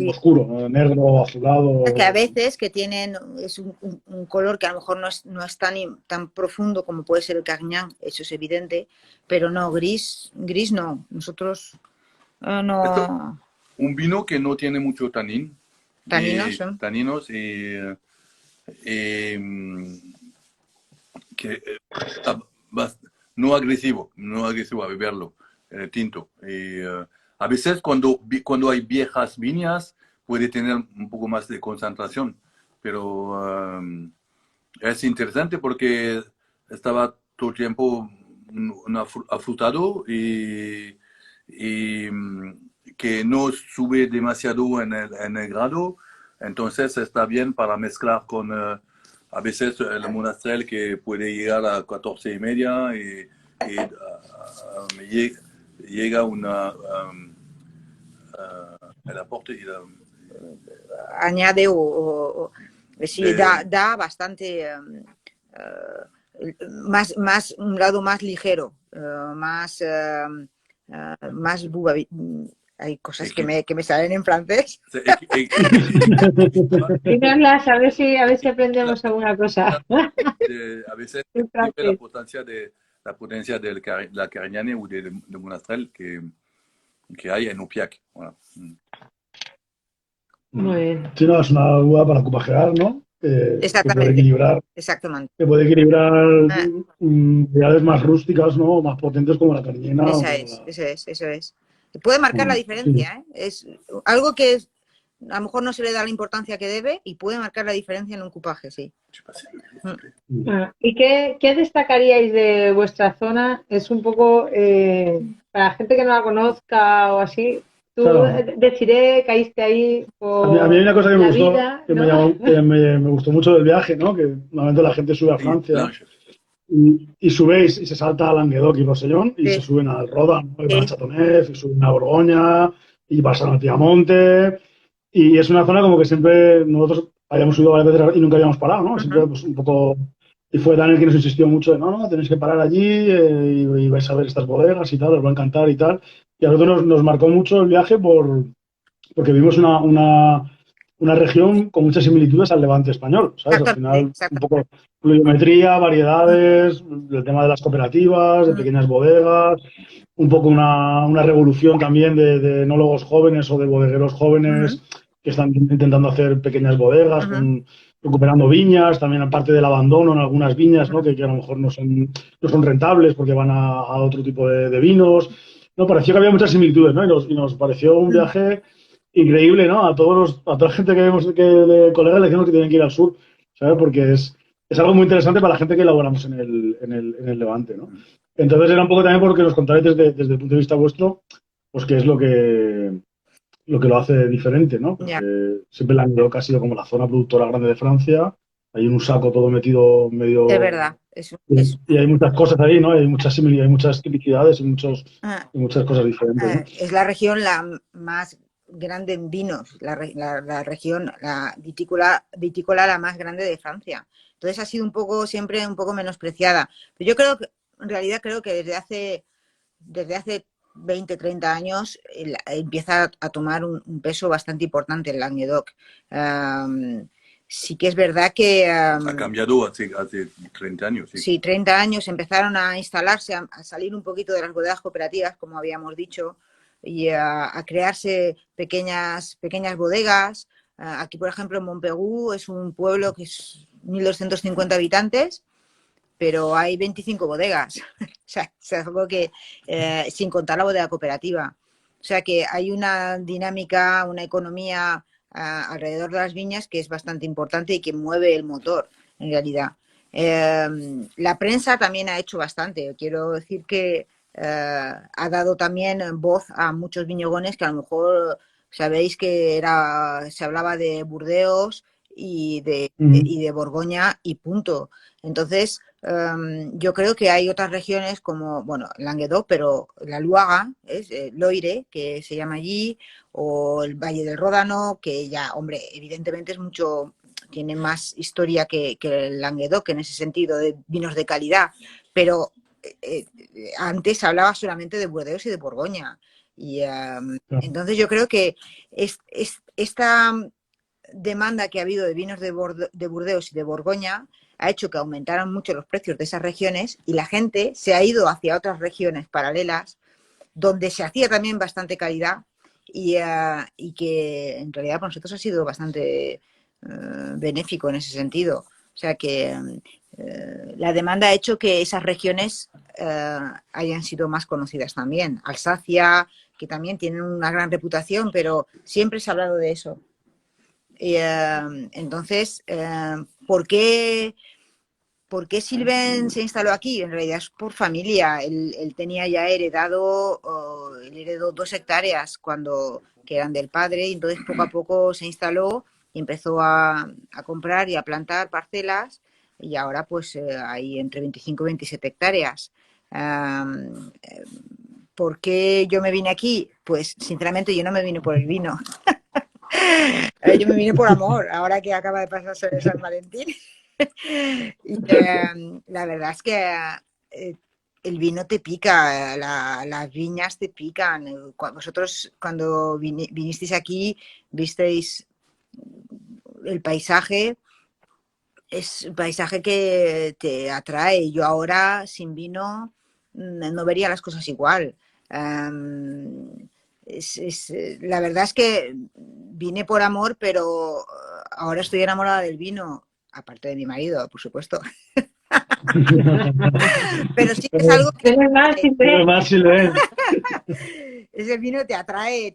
oscuro, negro, azulado. Que a veces que tienen es un color que a lo mejor no es tan profundo como puede ser el Carignan, eso es evidente, pero no, gris no. Nosotros no. Esto, un vino que no tiene mucho taninos y que no agresivo a beberlo, tinto. A veces cuando hay viejas viñas puede tener un poco más de concentración, pero es interesante porque estaba todo el tiempo afrutado y que no sube demasiado en el grado, entonces está bien para mezclar con a veces el monastrell que puede llegar a 14,5 y llega una el aporte y añade sí, da bastante más un lado más ligero, más hay cosas que me salen en francés. Dínoslas, a ver si aprendemos alguna cosa. A veces la potencia de la Carignane o de Monastrell que hay en Aupillac. Voilà. Muy bien. Sí, no, es una uva para cupajear, ¿no? Exactamente. Que puede equilibrar variedades más rústicas, ¿no? Más potentes como la cariñena. Eso es. Puede marcar la diferencia, ¿eh? Es algo que a lo mejor no se le da la importancia que debe y puede marcar la diferencia en un cupaje, sí. ¿Y qué destacaríais de vuestra zona? Es un poco, para la gente que no la conozca o así, tú Desiree, caíste ahí por a mí hay una cosa que me gustó, vida, que ¿no? me gustó mucho del viaje, ¿no? Que normalmente la gente sube a Francia y subéis y se salta a Languedoc y Rosellón y se Sí, suben al Ródano y van a sí. Chatonnet y suben a Borgoña y pasan a Piamonte y es una zona como que siempre nosotros habíamos subido varias veces y nunca habíamos parado, ¿no? Siempre Ujú. pues un poco... Y fue Daniel quien nos insistió mucho de, no, tenéis que parar allí y vais a ver estas bodegas y tal, os va a encantar y tal. Y a nosotros nos marcó mucho el viaje porque vimos una región con muchas similitudes al Levante español, ¿sabes? Al Exactamente, final, un exactamente. poco pluviometría, variedades, el tema de las cooperativas, de Mm, pequeñas bodegas, un poco una revolución también de enólogos jóvenes o de bodegueros ujú, jóvenes que están intentando hacer pequeñas bodegas, ujú, recuperando viñas, también aparte del abandono en algunas viñas, ¿no? ujú. Que a lo mejor no son rentables porque van a otro tipo de vinos. No, pareció que había muchas similitudes, ¿no? Y nos pareció un Mm. viaje increíble, ¿no? A toda la gente que vemos, de colegas le decimos que tienen que ir al sur, ¿sabes? Porque es algo muy interesante para la gente que elaboramos en el Levante, ¿no? Entonces era un poco también porque nos contáis desde el punto de vista vuestro, pues qué es lo que lo hace diferente, ¿no? Ya, Porque siempre Languedoc ha sido como la zona productora grande de Francia, hay un saco todo metido es medio, verdad. y hay muchas cosas ahí, ¿no? Hay muchas similitudes, hay muchas tipicidades Ah, y muchas cosas diferentes, ¿no? es la región más grande en vinos, la región, la vitícola la más grande de Francia. Entonces ha sido siempre un poco menospreciada. Pero yo creo que, en realidad creo que desde hace 20, 30 años empieza a tomar un peso bastante importante el Languedoc. Sí que es verdad que Ha cambiado hace 30 años, sí. sí, 30 años empezaron a instalarse, a salir un poquito de las bodegas cooperativas, como habíamos dicho, y a crearse pequeñas bodegas. Aquí, por ejemplo, en Montpegú es un pueblo que es 1.250 habitantes, pero hay 25 bodegas. O sea, es algo que, sin contar la bodega cooperativa. O sea que hay una dinámica, una economía alrededor de las viñas que es bastante importante y que mueve el motor, en realidad. La prensa también ha hecho bastante. Quiero decir que ha dado también voz a muchos viñegones que a lo mejor sabéis que se hablaba de Burdeos Ujú. y de Borgoña y punto. Entonces, yo creo que hay otras regiones como, bueno, Languedoc, pero la Luaga, Loire, que se llama allí, o el Valle del Ródano, que ya, hombre, evidentemente tiene más historia que el Languedoc en ese sentido de vinos de calidad, pero eh, antes hablaba solamente de Burdeos y de Borgoña. Y Claro. entonces yo creo que esta demanda que ha habido de vinos de Burdeos y de Borgoña ha hecho que aumentaran mucho los precios de esas regiones y la gente se ha ido hacia otras regiones paralelas donde se hacía también bastante calidad y que en realidad para nosotros ha sido bastante benéfico en ese sentido. O sea que la demanda ha hecho que esas regiones hayan sido más conocidas también. Alsacia, que también tienen una gran reputación, pero siempre se ha hablado de eso. Entonces, ¿por qué Sylvain se instaló aquí? En realidad es por familia. Él tenía ya él heredó 2 hectáreas que eran del padre, y entonces poco a poco se instaló y empezó a comprar y a plantar parcelas, y ahora pues hay entre 25 y 27 hectáreas. Um, ¿Por qué yo me vine aquí? Pues sinceramente yo no me vine por el vino. Yo me vine por amor, ahora que acaba de pasarse de San Valentín. Y, la verdad es que el vino te pica, las viñas te pican. Vosotros cuando vinisteis aquí visteis el paisaje, es un paisaje que te atrae. Yo ahora sin vino no vería las cosas igual. Um, la verdad es que vine por amor, pero ahora estoy enamorada del vino, aparte de mi marido, por supuesto. Pero sí que es algo que Menos mal, Pero Silvestre. más Silvén. ese vino te atrae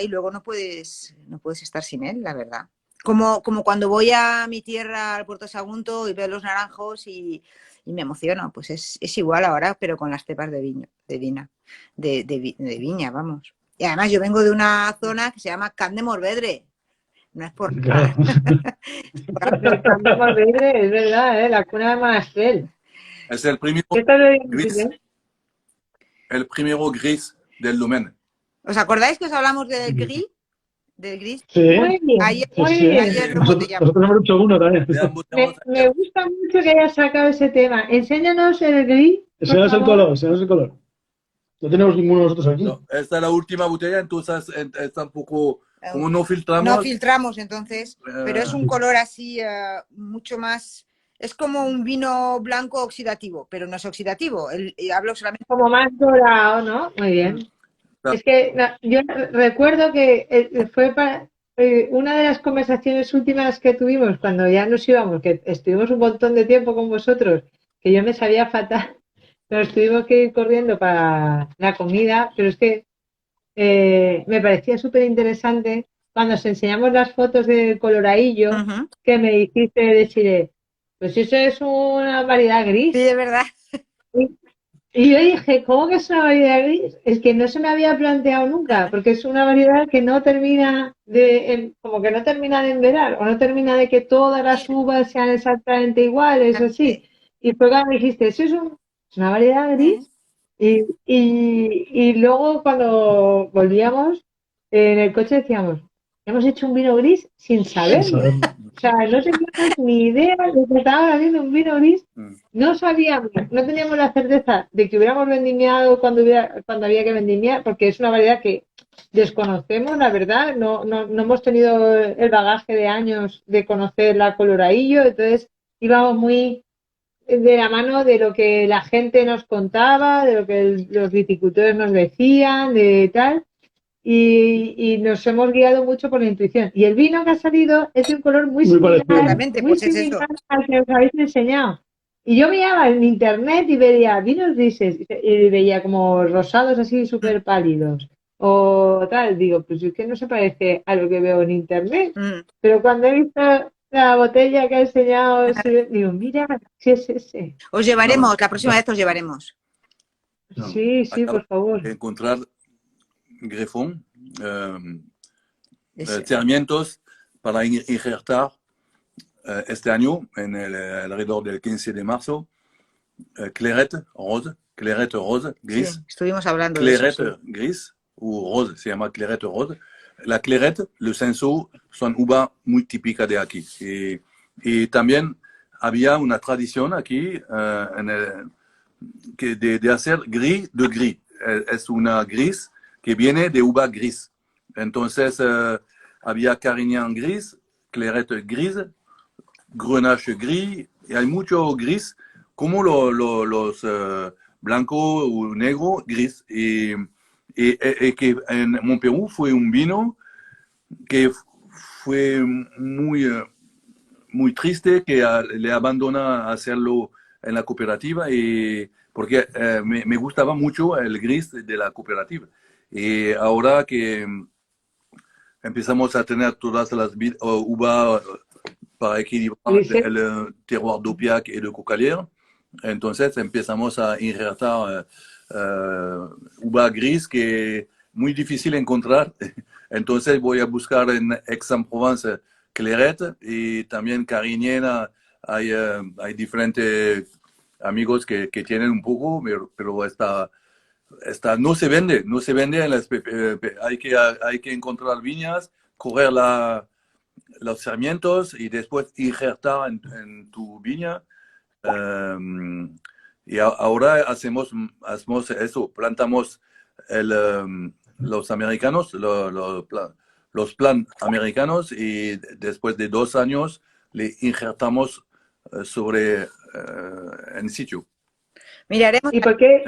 y luego no puedes estar sin él, la verdad. Como cuando voy a mi tierra, al Puerto Sagunto, y veo los naranjos y me emociono, pues es igual ahora, pero con las cepas de viña, vamos. Y además yo vengo de una zona que se llama Camp de Morvedre. no es por Claro. Nos cambiamos verde, es verdad, ¿eh? La cuna de Monastrell. Es el primero Esto lo digo gris, bien. el primero gris del domen. ¿Os acordáis que os hablamos del gris? Del gris. Sí, Muy bien, Ayer, sí, muy sí. bien. ayer lo Nosotros embotellamos. hemos hecho uno también. Le embotellamos Me ayer. gusta mucho que hayas sacado ese tema. Enséñanos el gris, por Enseñanos el favor. color, enseñanos el color. No tenemos ninguno de nosotros aquí. No, esta es la última botella, entonces está un poco, como no No filtramos, filtramos entonces, pero es un color así mucho más. Es como un vino blanco oxidativo, pero no es oxidativo. Hablo solamente. Como más dorado, ¿no? Muy bien. Es que yo recuerdo que fue una de las conversaciones últimas que tuvimos cuando ya nos íbamos, que estuvimos un montón de tiempo con vosotros, que yo me sabía fatal, nos tuvimos que ir corriendo para la comida, pero es que me parecía súper interesante cuando os enseñamos las fotos del coloradillo Ujú. que me dijiste decir, pues eso es una variedad gris. Sí, de verdad. Y yo dije, ¿cómo que es una variedad gris? Es que no se me había planteado nunca, porque es una variedad que no termina como que no termina de enverar, o no termina de que todas las uvas sean exactamente iguales, o sí. Y fue cuando me dijiste, eso es una variedad gris. Y luego cuando volvíamos en el coche decíamos, hemos hecho un vino gris sin Sin saberlo. saberlo. O sea, no teníamos ni idea de que estábamos haciendo un vino gris. Mm. No sabíamos, no teníamos la certeza de que hubiéramos vendimiado cuando había que vendimiar, porque es una variedad que desconocemos, la verdad. No hemos tenido el bagaje de años de conocer la coloradillo, entonces íbamos muy de la mano de lo que la gente nos contaba, de lo que los viticultores nos decían, de tal. Y nos hemos guiado mucho por la intuición. Y el vino que ha salido es de un color Muy parecido. Exactamente, muy pues es eso. similar al que os habéis enseñado. Y yo miraba en internet y veía vinos grises y veía como rosados así súper pálidos o tal. Digo, pues es que no se parece a lo que veo en internet. Mm. Pero cuando he visto la botella que ha enseñado, digo, mira, si es ese. Os llevaremos, la próxima vez os llevaremos. No. Sí, sí, Acabo por favor. de encontrar grefón, Ese. sarmientos para injertar este año, alrededor del 15 de marzo, claret rose, gris, Sí, estuvimos hablando de eso. claret gris o rose, se llama claret rose. La claret, el senso, son uvas muy típicas de aquí. Y también había una tradición aquí de hacer gris de gris. Es una gris que viene de uva gris. Entonces había Carignan gris, claret gris, Grenache gris, y hay mucho gris, como los blanco o negro gris. Y que en Montpellier fue un vino que fue muy triste que le abandona hacerlo en la cooperativa porque me gustaba mucho el gris de la cooperativa. Y ahora que empezamos a tener todas las uvas para equilibrar el terroir d'Opiac y de Cocalier, entonces empezamos a injertar uva gris que es muy difícil encontrar. Entonces voy a buscar en Aix-en-Provence Claret y también Carignan. Hay diferentes amigos que tienen un poco, pero no se vende en las, hay que encontrar viñas, correr los sarmientos y después injertar en tu viña. Y ahora hacemos eso, plantamos los americanos, los plan americanos, y después de 2 años le injertamos en sitio. Miraremos. ¿Y por qué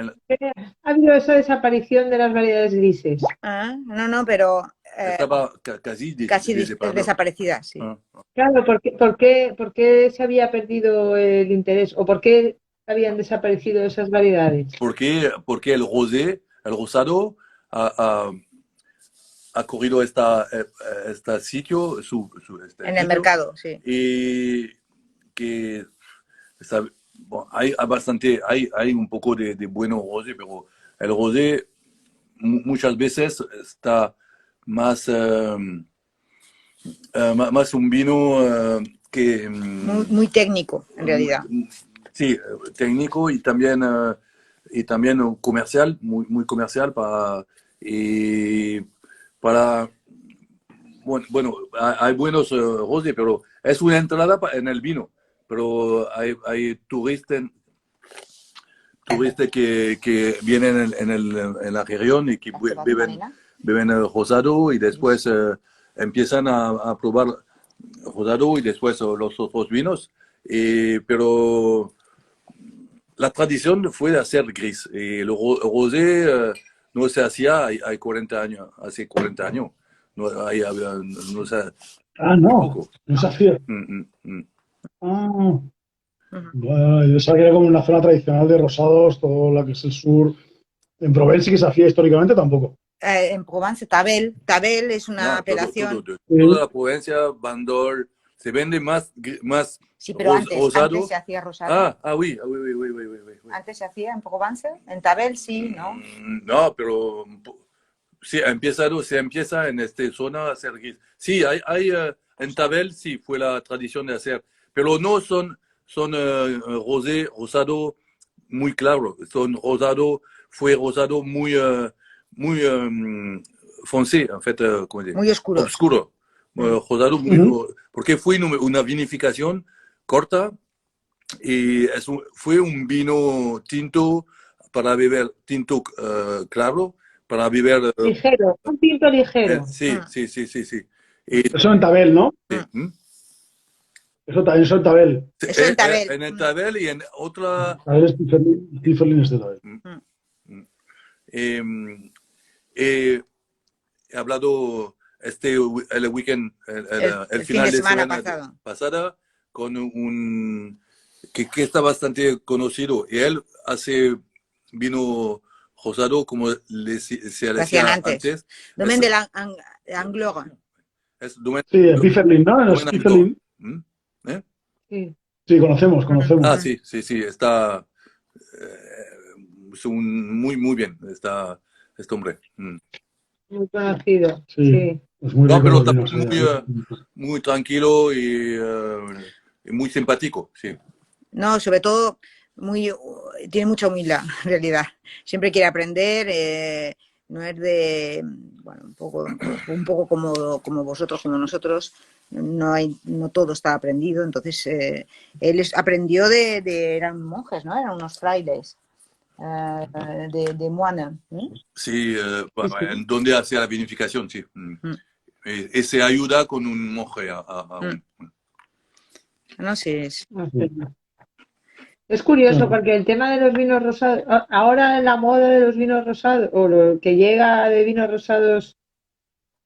ha habido esa desaparición de las variedades grises? No, pero estaba casi desaparecida, sí. Claro, ¿por qué se había perdido el interés o por qué habían desaparecido esas variedades? Porque el rosado ha corrido este sitio en el mercado, sí. Y que hay un poco de bueno rosé, pero el rosé muchas veces está más más un vino que... Muy técnico, en realidad. Sí, técnico y también comercial, muy comercial y para bueno, hay buenos rosés, pero es una entrada en el vino, pero hay turistas que vienen en la región y que beben el rosado y después empiezan a probar rosado y después los otros vinos, pero la tradición fue de hacer gris. Y el rosé no se hacía hay 40 años, hace 40 años. No, no se, Ah, muy no, poco. no se hacía. Ah, yo sabía que era como una zona tradicional de rosados, todo lo que es el sur. En Provence sí que se hacía históricamente tampoco. En Provence, Tabel es una No, apelación. toda la Provencia, Bandol, se vende más Sí, pero antes rosado. se hacía rosado. Oui. Antes se hacía en Provence, en Tabel sí, ¿no? No, pero sí, se empieza en esta zona a hacer gris. Sí, hay en Tabel sí fue la tradición de hacer, pero no son rosado muy claro, fue rosado muy foncé, en fait, ¿cómo se dice? Muy oscuro. Oscuro. Rosado porque fue una vinificación corta y fue un vino tinto para beber, tinto claro, para beber. Ligero, un tinto ligero. Sí. Eso en Tabel, ¿no? Eso en Tabel. Eso en Tabel. En el Tabel y en otra. Tabel es Tiferlines de Tabel. He hablado el weekend, el final fin de semana pasada con que está bastante conocido y él hace vino rosado como se decía antes. Domaine de l'Anglore. Sí, el Piferlin, ¿no? El Piferlin. Sí, conocemos. Sí, está muy bien, este hombre. Muy conocido, sí. Es muy no, pero también muy tranquilo y muy simpático, sí. No, sobre todo tiene mucha humildad, en realidad. Siempre quiere aprender, no es de, bueno, un poco como vosotros, como nosotros. No todo está aprendido, entonces él aprendió eran monjes, ¿no? Eran unos frailes. De moine. Sí, en donde hacía la vinificación, sí. Y se ayuda con un monje. No sé. Es curioso porque el tema de los vinos rosados, ahora la moda de los vinos rosados, o lo que llega de vinos rosados,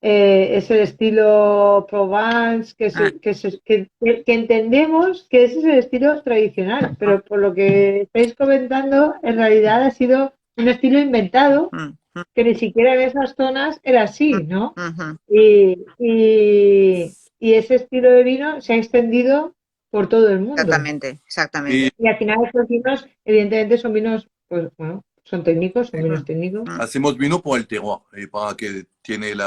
es el estilo Provence, que entendemos que ese es el estilo tradicional, pero por lo que estáis comentando, en realidad ha sido un estilo inventado, que ni siquiera en esas zonas era así, ¿no? Y ese estilo de vino se ha extendido por todo el mundo. Exactamente. Y al final estos vinos, evidentemente, son vinos, pues bueno, son técnicos, son vinos técnicos. Hacemos vino por el terroir, y para que tiene el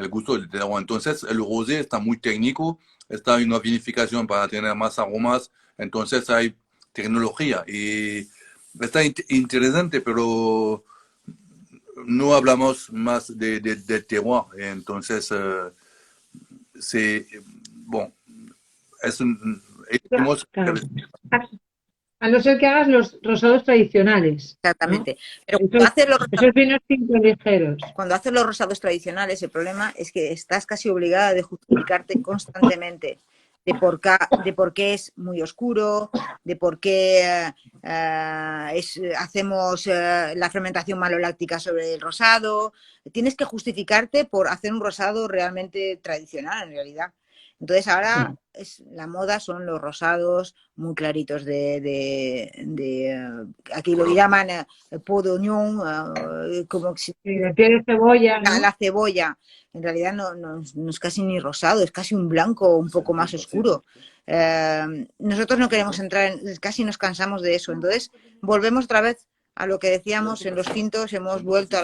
gusto del terroir. Entonces, el rosé está muy técnico, está en una vinificación para tener más aromas, entonces hay tecnología y está interesante, pero no hablamos más de terroir. Entonces, bueno, es un... Claro. A no ser que hagas los rosados tradicionales. Exactamente. ¿no? Pero esos vinos tintos ligeros. Cuando haces los rosados tradicionales, el problema es que estás casi obligada de justificarte constantemente de por qué es muy oscuro, de por qué hacemos la fermentación maloláctica sobre el rosado. Tienes que justificarte por hacer un rosado realmente tradicional, en realidad. Entonces ahora la moda son los rosados muy claritos aquí lo llaman pot d'oignon, como si la piel de cebolla, ¿no? La cebolla. En realidad no es casi ni rosado, es casi un blanco un poco más oscuro. Nosotros no queremos entrar casi nos cansamos de eso. Entonces volvemos otra vez a lo que decíamos en los tintos, hemos vuelto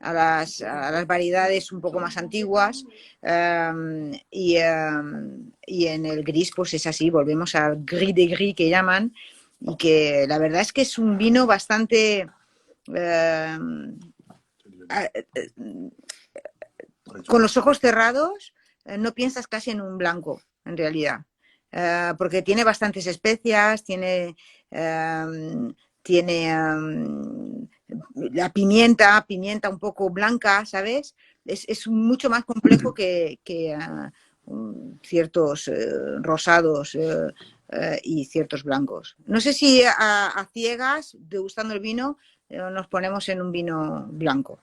a las variedades un poco más antiguas, y en el gris pues es así, volvemos al gris de gris que llaman, y que la verdad es que es un vino bastante con los ojos cerrados, no piensas casi en un blanco en realidad, porque tiene bastantes especias, tiene la pimienta un poco blanca, ¿sabes? Es mucho más complejo que ciertos rosados y ciertos blancos. No sé si a ciegas, degustando el vino, nos ponemos en un vino blanco.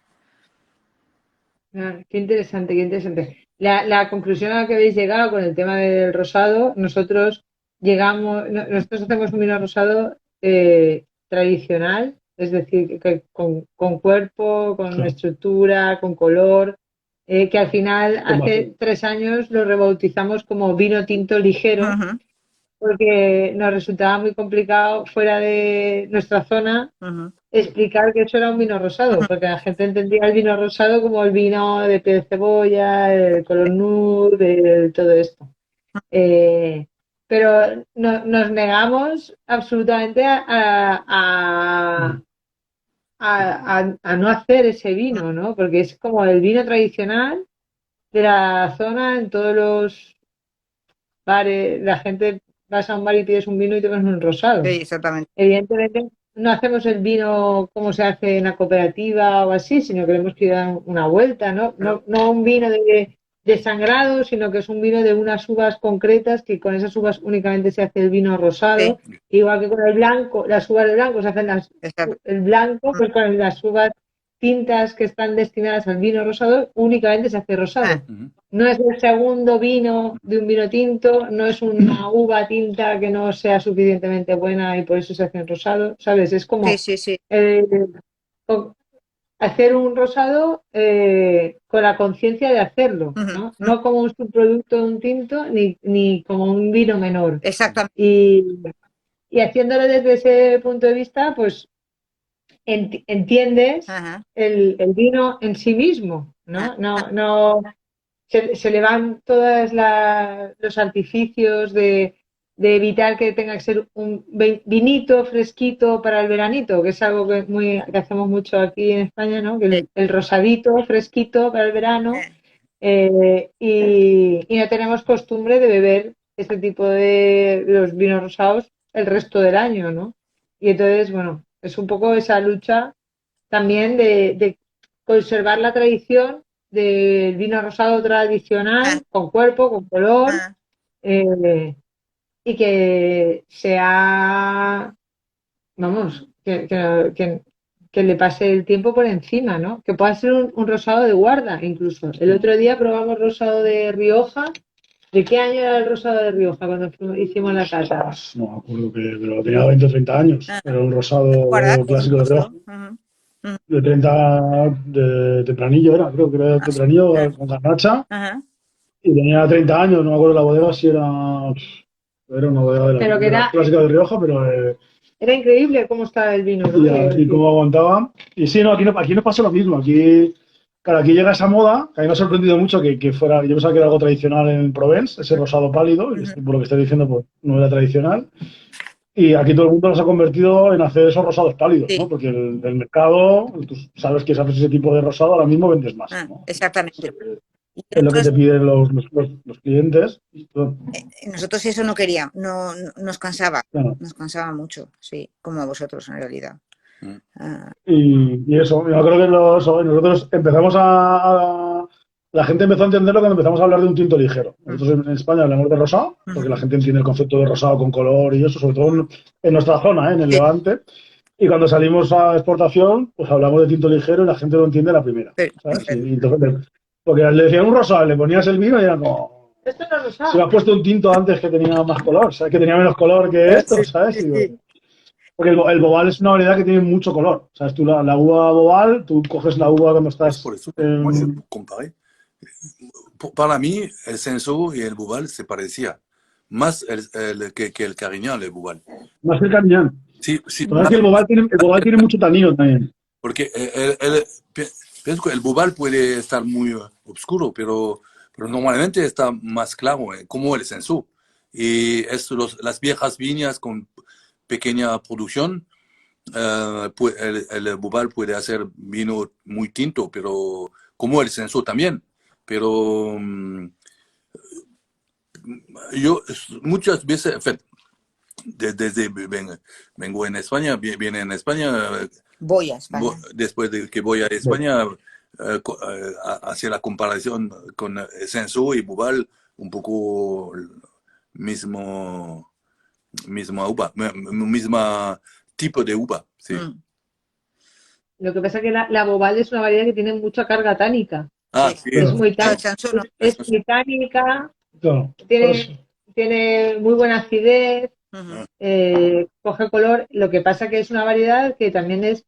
Ah, qué interesante, qué interesante. La conclusión a la que habéis llegado con el tema del rosado, nosotros hacemos un vino rosado tradicional, es decir, que con cuerpo, con Claro. estructura, con color, que al final Como hace azul. 3 años lo rebautizamos como vino tinto ligero, Uh-huh, porque nos resultaba muy complicado fuera de nuestra zona uh-huh. explicar que eso era un vino rosado, porque la gente entendía el vino rosado como el vino de piel de cebolla, el color nude, todo esto. Pero nos negamos absolutamente a no hacer ese vino, ¿no? Porque es como el vino tradicional de la zona en todos los bares. La gente vas a un bar y pides un vino y te pones un rosado. Sí, exactamente. Evidentemente no hacemos el vino como se hace en la cooperativa o así, sino que le hemos querido dar una vuelta, ¿no? No un vino de sangrado, sino que es un vino de unas uvas concretas, que con esas uvas únicamente se hace el vino rosado, Sí, igual que con el blanco, las uvas de blanco se hacen exacto. el blanco, pues con las uvas tintas que están destinadas al vino rosado, únicamente se hace rosado. Ujú. No es el segundo vino de un vino tinto, no es una uva tinta que no sea suficientemente buena y por eso se hace en rosado, ¿sabes? Es como Sí. eh, hacer un rosado con la conciencia de hacerlo, Uh-huh. ¿no? No como un subproducto de un tinto ni como un vino menor. Exactamente. Y haciéndolo desde ese punto de vista, pues entiendes Uh-huh. el vino en sí mismo, Uh-huh. No se le van todos los artificios de evitar que tenga que ser un vinito fresquito para el veranito, que es algo que hacemos mucho aquí en España, ¿no? Que el rosadito fresquito para el verano, y no tenemos costumbre de beber este tipo de los vinos rosados el resto del año, ¿no? Y entonces, bueno, es un poco esa lucha también de conservar la tradición del vino rosado tradicional, con cuerpo, con color, eh, y que sea, vamos, que le pase el tiempo por encima, ¿no? Que pueda ser un rosado de guarda, incluso. El otro día probamos rosado de Rioja. ¿De qué año era el rosado de Rioja cuando hicimos la cata? No me acuerdo pero tenía 20 o 30 años. Era un rosado Guardar, clásico de Rioja. De 30 de tempranillo era, creo que era de tempranillo con garnacha. Uh-huh. Y tenía 30 años, no me acuerdo la bodega si era una bodega Pero que de las era, clásicas de Rioja, pero era increíble cómo estaba el vino, ¿no? y cómo aguantaba. Y sí, no, aquí nos pasa lo mismo. Claro, aquí llega esa moda, que a mí me ha sorprendido mucho que fuera, yo pensaba que era algo tradicional en Provence, ese rosado pálido, y por lo que estoy diciendo, pues no era tradicional. Y aquí todo el mundo nos ha convertido en hacer esos rosados pálidos, Sí. ¿no? Porque el mercado, tú sabes que si haces ese tipo de rosado, ahora mismo vendes más, ¿no? Exactamente. Es lo que te piden los clientes. Nosotros eso no queríamos, no nos cansaba, Claro. nos cansaba mucho, sí, como a vosotros en realidad. Y eso, yo creo que nosotros empezamos la gente empezó a entenderlo cuando empezamos a hablar de un tinto ligero. Nosotros en España hablamos de rosado, porque la gente entiende el concepto de rosado con color y eso, sobre todo en nuestra zona, en el Levante. Y cuando salimos a exportación, pues hablamos de tinto ligero y la gente lo entiende a la primera, ¿sabes? Y entonces, porque le decían un rosado, le ponías el vino y era como... Esto no es rosado. Se me ha puesto un tinto antes que tenía más color, ¿sabes? Que tenía menos color que esto, ¿sabes? Sí. Porque el bobal es una variedad que tiene mucho color. ¿Sabes? Tú la uva bobal, tú coges la uva cuando estás... Por eso, moi, je comparé. Para mí, el censo y el bubal se parecía. Más que el cariñán, el bubal. Más que el cariñán. Sí. La verdad es que el bobal tiene mucho tanino también. Porque Pienso que el bubal puede estar muy oscuro, pero normalmente está más claro, como el Sensú. Y las viejas viñas con pequeña producción, el bubal puede hacer vino muy tinto, pero como el Sensú también. Pero yo muchas veces, en fait, desde vengo en España, viene en España, Voy a España. después de que voy a España, hacia la comparación con Sensú y Bubal, un poco misma uva, misma tipo de uva, sí. Lo que pasa es que la Bobal es una variedad que tiene mucha carga tánica. Ah, Sí. sí. Es muy El Sensú no. es muy tánica, Claro. tiene muy buena acidez, Ujú. coge color. Lo que pasa que es una variedad que también es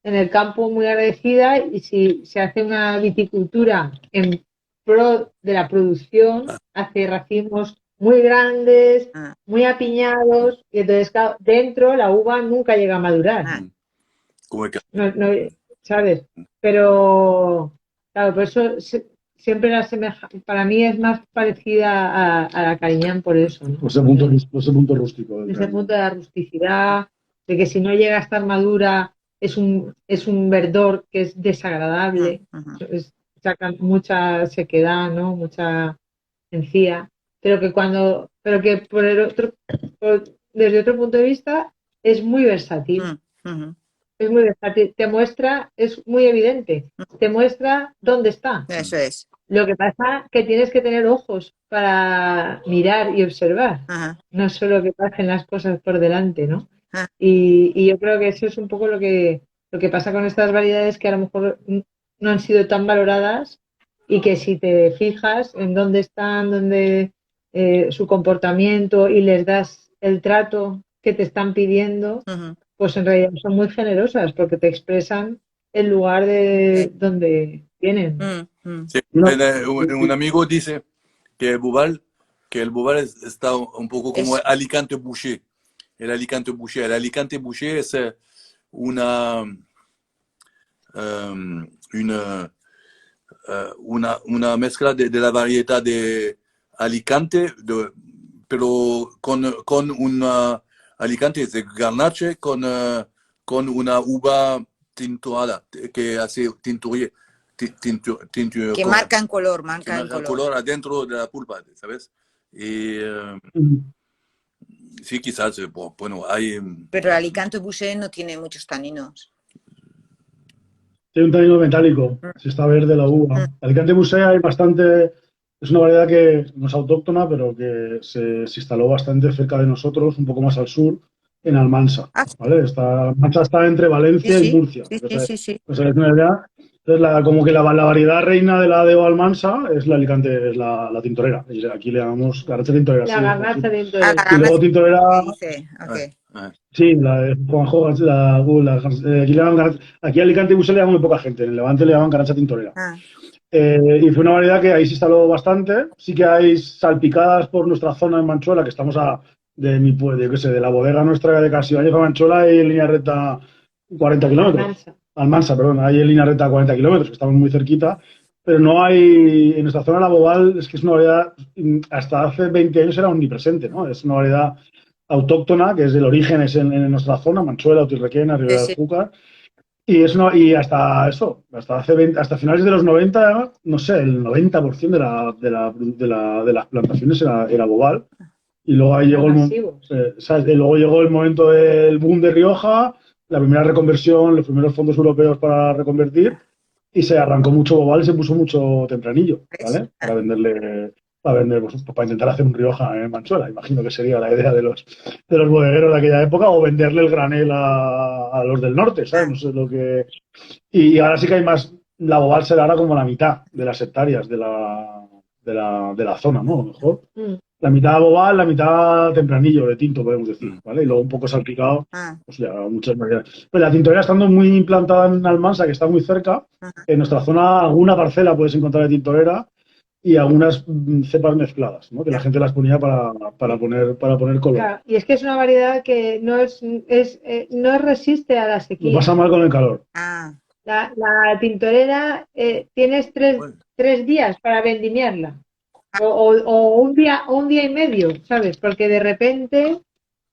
en el campo muy agradecida, y si se hace una viticultura en pro de la producción, hace racimos muy grandes, muy apiñados, y entonces claro, dentro la uva nunca llega a madurar. Como que, No, ¿sabes? Pero claro, por eso siempre para mí es más parecida a la Cariñán por eso, ¿no? Por ese punto rústico. Ese punto de la rusticidad, de que si no llega a estar madura es un verdor que es desagradable, saca mucha sequedad, ¿no? Mucha encía, pero que desde otro punto de vista es muy versátil. Es muy versátil, es muy evidente, te muestra dónde está. Eso es. Lo que pasa es que tienes que tener ojos para mirar y observar, no solo que pasen las cosas por delante, ¿no? Y yo creo que eso es un poco lo que pasa con estas variedades, que a lo mejor no han sido tan valoradas, y que si te fijas en dónde están, su comportamiento, y les das el trato que te están pidiendo, pues en realidad son muy generosas, porque te expresan el lugar de donde vienen. Sí, un amigo dice que el bubal está un poco como Alicante Boucher. El Alicante Boucher es una mezcla de la variedad de Alicante, pero con una Alicante de Garnache con una uva tinturada que hace tinturía. Que marcan color, color adentro de la pulpa, ¿sabes? Y sí, quizás, bueno, hay... Pero el Alicante Boucher no tiene muchos taninos. Tiene un tanino metálico, si está verde la uva. Alicante Boucher hay bastante... Es una variedad que no es autóctona, pero que se instaló bastante cerca de nosotros, un poco más al sur, en Almansa. ¿Vale? Almansa está entre Valencia y Murcia. Sí. Pues es una idea. Entonces, como que la variedad reina de la de Almansa es la Alicante, es la tintorera. Y aquí le llamamos garnacha tintorera. La garnacha tintorera. Y luego tintorera... Sí, la de Juanjo, aquí Alicante y Boucher le llaman muy poca gente. En el Levante le llaman garnacha tintorera. Y fue una variedad que ahí se instaló bastante. Sí que hay salpicadas por nuestra zona en Manchuela, que estamos de la bodega nuestra de Casillas a Manchuela, hay en línea recta 40 kilómetros. Almansa, perdón, hay en línea recta 40 kilómetros, que estamos muy cerquita. Pero no hay, en nuestra zona la Bobal, es que es una variedad, hasta hace 20 años era omnipresente, ¿no? Es una variedad autóctona, que es el origen es en nuestra zona, Manchuela, Utilrequena, Ribera del Júcar. Y hasta finales de los 90, no sé, el 90% de las plantaciones era Bobal. Y luego ahí llegó luego llegó el momento del boom de Rioja, la primera reconversión, los primeros fondos europeos para reconvertir, y se arrancó mucho Bobal y se puso mucho tempranillo, ¿vale? Para intentar hacer un Rioja en Manchuela. Imagino que sería la idea de los bodegueros de aquella época, o venderle el granel a los del norte, ¿sabes? No sé lo que... Y ahora sí que hay más... La Bobal será ahora como la mitad de las hectáreas de la zona, ¿no? A lo mejor. La mitad Bobal, la mitad tempranillo, de tinto, podemos decir, ¿vale? Y luego un poco salpicado, pues ya muchas variedades. Pues la tintorera, estando muy implantada en Almansa, que está muy cerca, en nuestra zona alguna parcela puedes encontrar de tintorera, y algunas cepas mezcladas, ¿no? Que la gente las ponía para poner color. Claro, y es que es una variedad que no resiste a la sequía. Lo pasa mal con el calor. La tintorera tienes Bueno, tres días para vendimiarla. O un día y medio, ¿sabes? Porque de repente,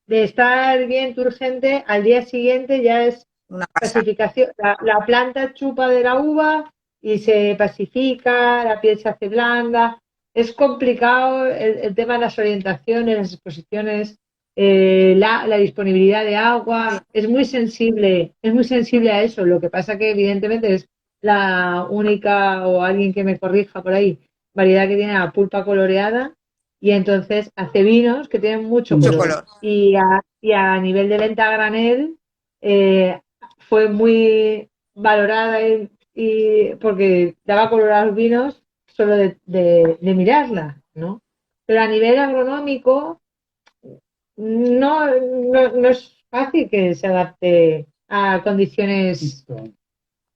de estar bien turgente, al día siguiente ya es Una pasa. pacificación. La planta chupa de la uva y se pacifica, la piel se hace blanda. Es complicado el tema de las orientaciones, las exposiciones, la disponibilidad de Sí. agua. Es muy sensible a eso. Lo que pasa que evidentemente es la única, o alguien que me corrija por ahí, variedad que tiene la pulpa coloreada y entonces hace vinos que tienen mucho Mucho color. color. Y a nivel de venta a granel, fue muy valorada porque daba color a los vinos solo de mirarla, ¿no? Pero a nivel agronómico no es fácil que se adapte a condiciones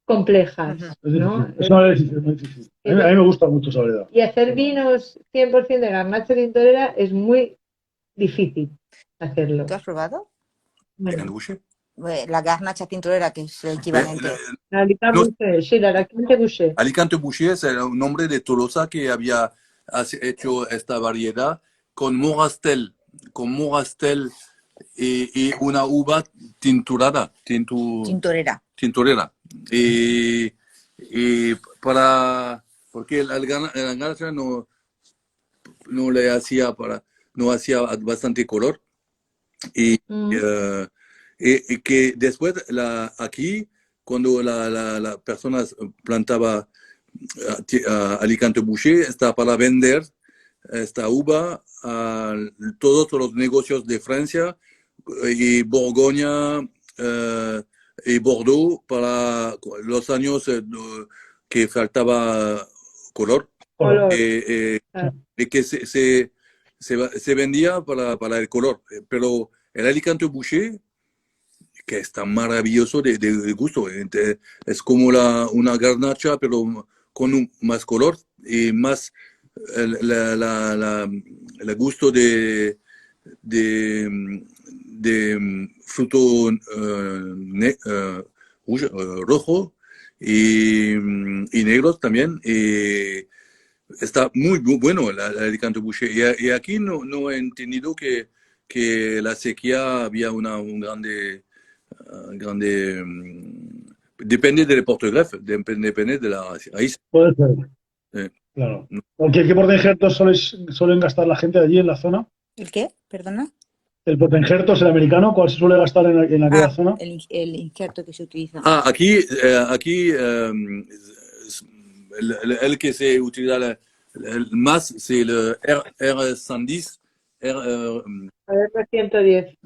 complejas, Ujú. Es ¿no? difícil. Es una decisión muy difícil. A mí me gusta mucho esa variedad. Y hacer vinos 100% de garnacha tintorera es muy difícil hacerlo. ¿Tú has probado? Alicante Bueno, Boucher. La garnacha tintorera, que es el equivalente. la Alicante No, Boucher, sí, la Alicante Boucher. Alicante Boucher es el nombre de Tolosa que había hecho esta variedad con morastel y una uva tinturada, Tintorera. tintorera. Y porque el garnacha no le hacía no hacía bastante color. Y, Mm. y que después aquí, cuando la persona plantaba Alicante Boucher, está para vender esta uva a todos los negocios de Francia y Borgoña y Bordeaux para los años que faltaba color. Color. Y que se vendía para el color. Pero el Alicante Boucher, que está maravilloso de gusto, es como una garnacha, pero con más color y más el gusto de fruto rojo y negros también. Y está muy bueno el Alicante Boucher. Y aquí no he entendido que la sequía había un grande depende del portugués, depende de la raíz. Puede ser, Eh, claro. ¿Qué portainjertos suelen gastar la gente allí en la zona? ¿El qué? Perdona. El portainjerto es el americano, ¿cuál se suele gastar en aquella zona? El injerto que se utiliza. aquí el que se utiliza el más es el R110. A ver, 110.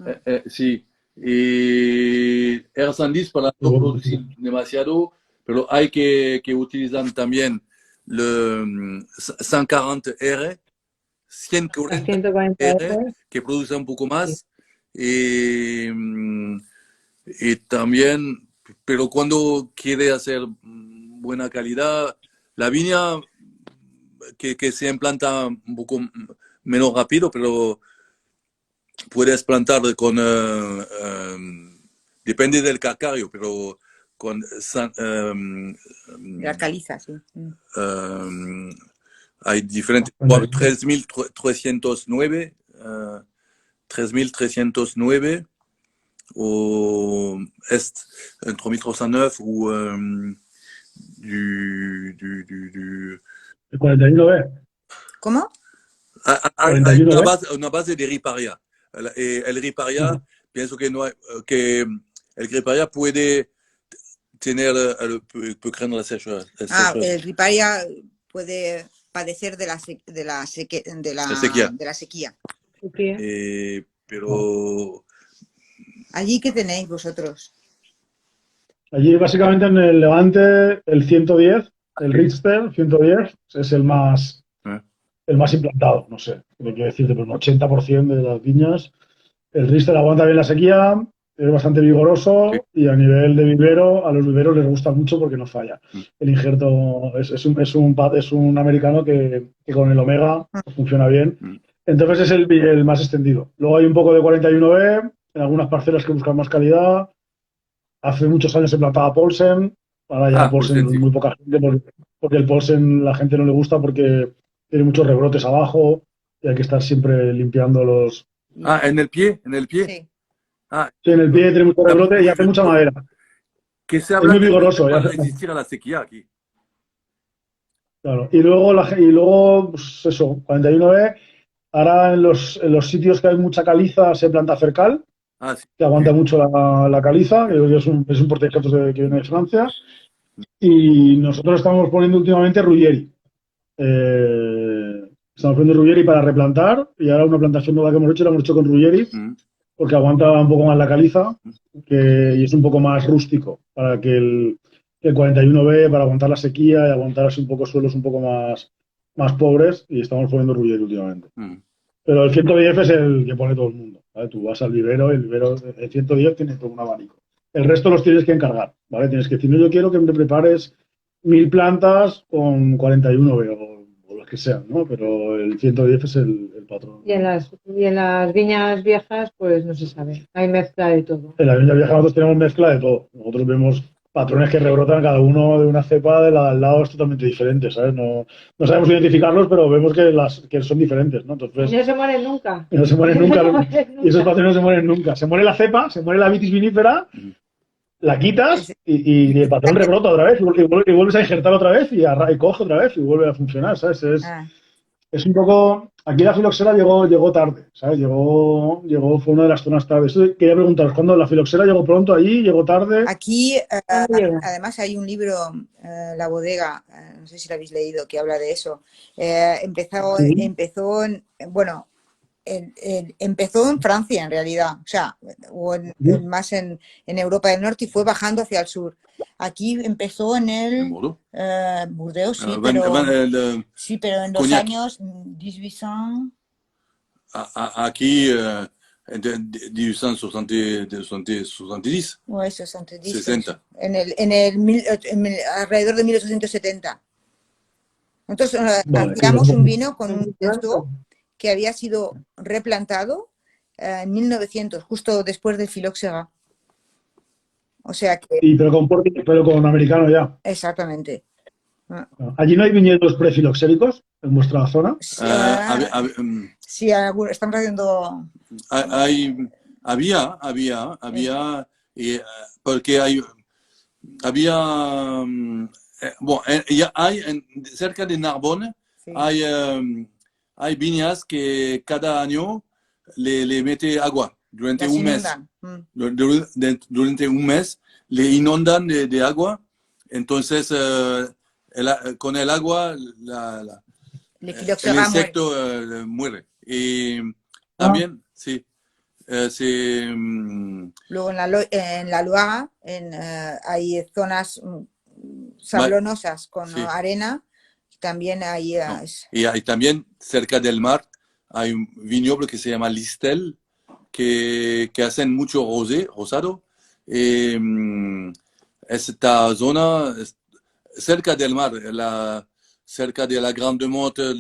Sí, y R110 para no producir demasiado, pero hay que utilizar también el 140R, 140R, 140 que produce un poco sí. más. Y, y también, pero cuando quiere hacer buena calidad, la viña que se implanta un poco menos rápido, pero puedes plantar con, depende del calcario, pero con La caliza, sí. hay diferentes, 3309, 3309, o Est 3309, ou du El 41B. ¿Cómo? Hay 41B. una base de riparia. El riparia, pienso que no hay, que el riparia puede tener puede crear la sécheresse. El riparia puede padecer de la sequía. Pero ¿Allí qué tenéis vosotros? Allí básicamente en el Levante el 110, el Richter 110 es el más implantado, no sé, quiero decirte, pero un 80% de las viñas. El Richter aguanta bien la sequía, es bastante vigoroso y a nivel de vivero, a los viveros les gusta mucho porque no falla. El injerto es un americano que con el Omega funciona bien. Entonces es el más extendido. Luego hay un poco de 41B, en algunas parcelas que buscan más calidad. Hace muchos años se plantaba Paulsen, Ahora ya el Porsen Porsen, sí. muy poca gente, porque el Porsen la gente no le gusta porque tiene muchos rebrotes abajo y hay que estar siempre limpiando los... En el pie, en el pie. Sí. Sí, en el pie tiene muchos Está rebrotes y muy hace mucha madera. que se Es habla muy de vigoroso. para resistir a la sequía aquí. Claro. Y luego pues eso, 41B. Ahora en los sitios que hay mucha caliza se planta cercal, Sí, que aguanta mucho la caliza, que es un portaobjetos que viene de Francia. Y nosotros estamos poniendo últimamente Ruggeri. Estamos poniendo Ruggeri para replantar y ahora una plantación nueva que hemos hecho con Ruggeri mm, porque aguanta un poco más la caliza y es un poco más rústico para que el 41B, para aguantar la sequía y aguantar así un poco suelos un poco más pobres y estamos poniendo Ruggeri últimamente. mm. Pero el 110 es el que pone todo el mundo, ¿vale? Tú vas al vivero, el 110 tiene todo un abanico. El resto los tienes que encargar, ¿vale? Tienes que decir, no, yo quiero que me prepares 1000 plantas con 41B o las que sean, ¿no? Pero el 110 es el patrón. Y en las viñas viejas, pues no se sabe. Hay mezcla de todo. En la viña vieja nosotros tenemos mezcla de todo. Nosotros vemos patrones que rebrotan cada uno de una cepa, de la de al lado es totalmente diferente, ¿sabes? No sabemos identificarlos, pero vemos que son diferentes, ¿no? Y Entonces, no se mueren nunca. y no se mueren nunca. No se mueren Y esos nunca. patrones no se mueren nunca. Se muere la cepa, se muere la vitis vinífera, la quitas y el patrón rebrota otra vez y vuelves a injertar otra vez y coge otra vez y vuelve a funcionar, ¿sabes? Es un poco... Aquí la filoxera llegó tarde, ¿sabes? Fue una de las zonas tarde. Quería preguntaros, ¿cuándo la filoxera llegó pronto allí? ¿Llegó tarde? Aquí, ¿Cuándo llega? además, hay un libro, La Bodega, no sé si lo habéis leído, que habla de eso. Sí. Empezó en Francia, en realidad, o sea, más en Europa del Norte y fue bajando hacia el sur. Aquí empezó en ¿En Bordeaux? Burdeos, sí, El pero en los Cognac. años 1800. Aquí, de 1870, O eso, 60. 60. Alrededor de 1870. Entonces, Vale, hacíamos un vino con un Pronto. mosto que había sido replantado en 1900, justo después del filoxera. O sea que, pero con americano ya. exactamente. ¿Allí no hay viñedos prefiloxéricos en vuestra zona? Sí, estamos haciendo... Había, porque había, bueno, ya hay cerca de Narbonne, Sí. hay viñas que cada año le mete agua durante Las un mes. inundan. Durante un mes le inundan de agua, entonces con el agua El el filoxera insecto muere. Y también, sí, Luego en la Loire hay zonas sablonosas con sí. arena. También hay... No. Y hay también cerca del mar hay un viñedo que se llama Listel, que hacen mucho rosado. Esta zona cerca del mar, cerca de la Grande Motte,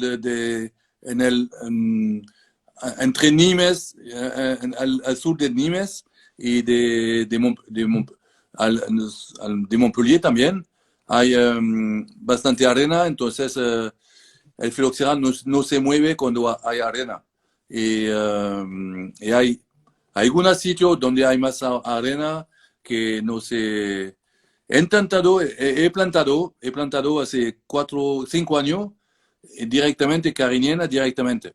entre Nimes, al sur de Nimes y de Montpellier también, hay bastante arena, entonces el filoxera no se mueve cuando hay arena. Y hay algunos sitios donde hay más arena que no se... He plantado hace 4 o 5 años directamente Carignana, directamente.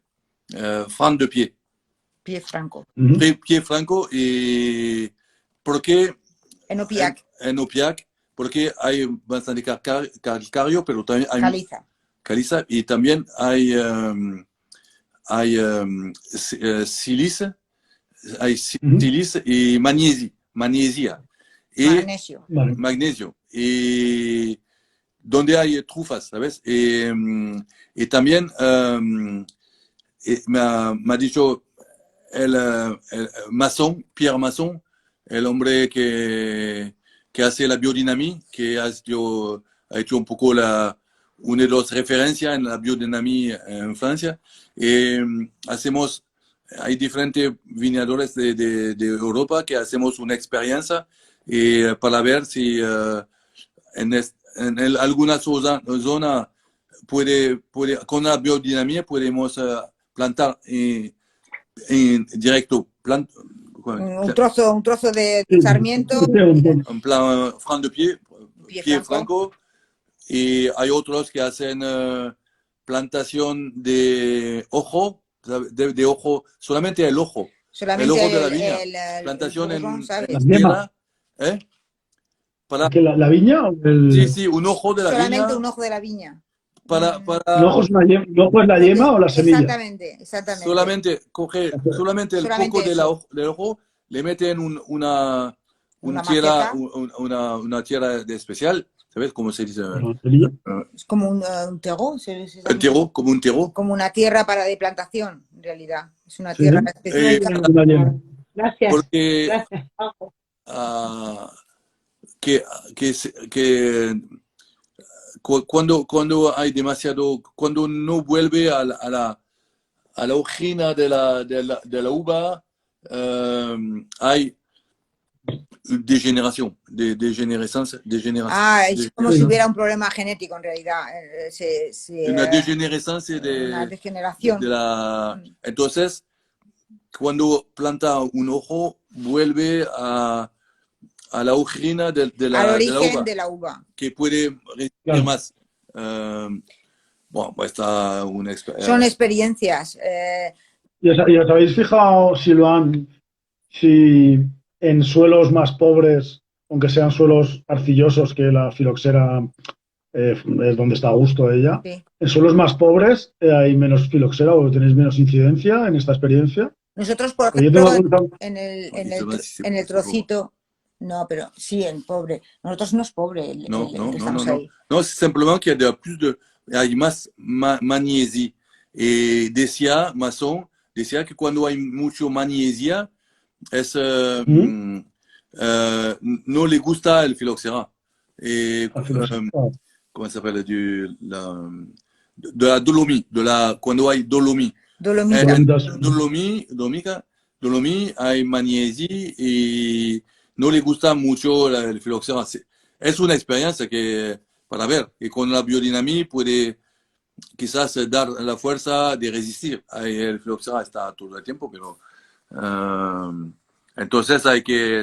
Fran de pie. Pie franco. Pie franco. Y porque En Opiac. En Opiac, porque hay bastante calcario, pero también hay caliza y también hay silice, y magnesia. Y magnesio. Y donde hay trufas, ¿sabes? Y también me ha dicho el Pierre Masson, el hombre que hace la biodinamia, que ha hecho un poco una de las referencias en la biodinamia en Francia. Hay diferentes viñadores de Europa que hacemos una experiencia para ver si alguna zona con la biodinámica podemos plantar en directo Un trozo de Sí, sarmiento, en plan franc de pie franco, y hay otros que hacen plantación de ojo, de ojo, solamente el ojo de la viña, plantación burrón, ¿sabes? La en yema. tierra, para, ¿Que la viña o sí, un ojo de la Solamente viña, un ojo de la viña. un ojo es una yema, un ojo es la yema o la semilla? Exactamente. solamente coge solamente el Solamente coco eso. del ojo, le meten una tierra, maceta. una tierra de especial, ¿sabes cómo se dice? La semilla. Es como un terró, Un terreau, como un terreau. como una tierra de plantación, en realidad. Es una Sí, tierra Muy específica. bien. una yema. Gracias, Porque gracias, Juanjo. que cuando hay demasiado, cuando no vuelve a la ojina de la uva, hay degeneración. Es como si hubiera un problema genético, en realidad. Una degeneración Una degeneración. entonces, cuando planta un ojo, vuelve a la ojina de Al la origen uva, de la uva. que puede resistir Claro. más. Bueno, pues está una Son experiencias. ¿Y os habéis fijado, Silvan, si en suelos más pobres, aunque sean suelos arcillosos, que la filoxera es donde está a gusto ella, Sí. en suelos más pobres hay menos filoxera o tenéis menos incidencia en esta experiencia? Nosotros, por Porque yo ejemplo, tengo en en el trocito, no, pero sí, en pobre. Nosotros no es pobre el que estamos ahí. No, c'est simplement qu'il y a hay más magnesia. Y Masson decía que cuando hay mucho magnesia, no le gusta el filoxera. ¿Cómo se llama? De la dolomie, cuando hay dolomie. Dolomie hay magnesia y no le gusta mucho el filoxera. Es una experiencia que para ver, y con la biodinamia puede quizás dar la fuerza de resistir. El filoxera está todo el tiempo, pero entonces hay que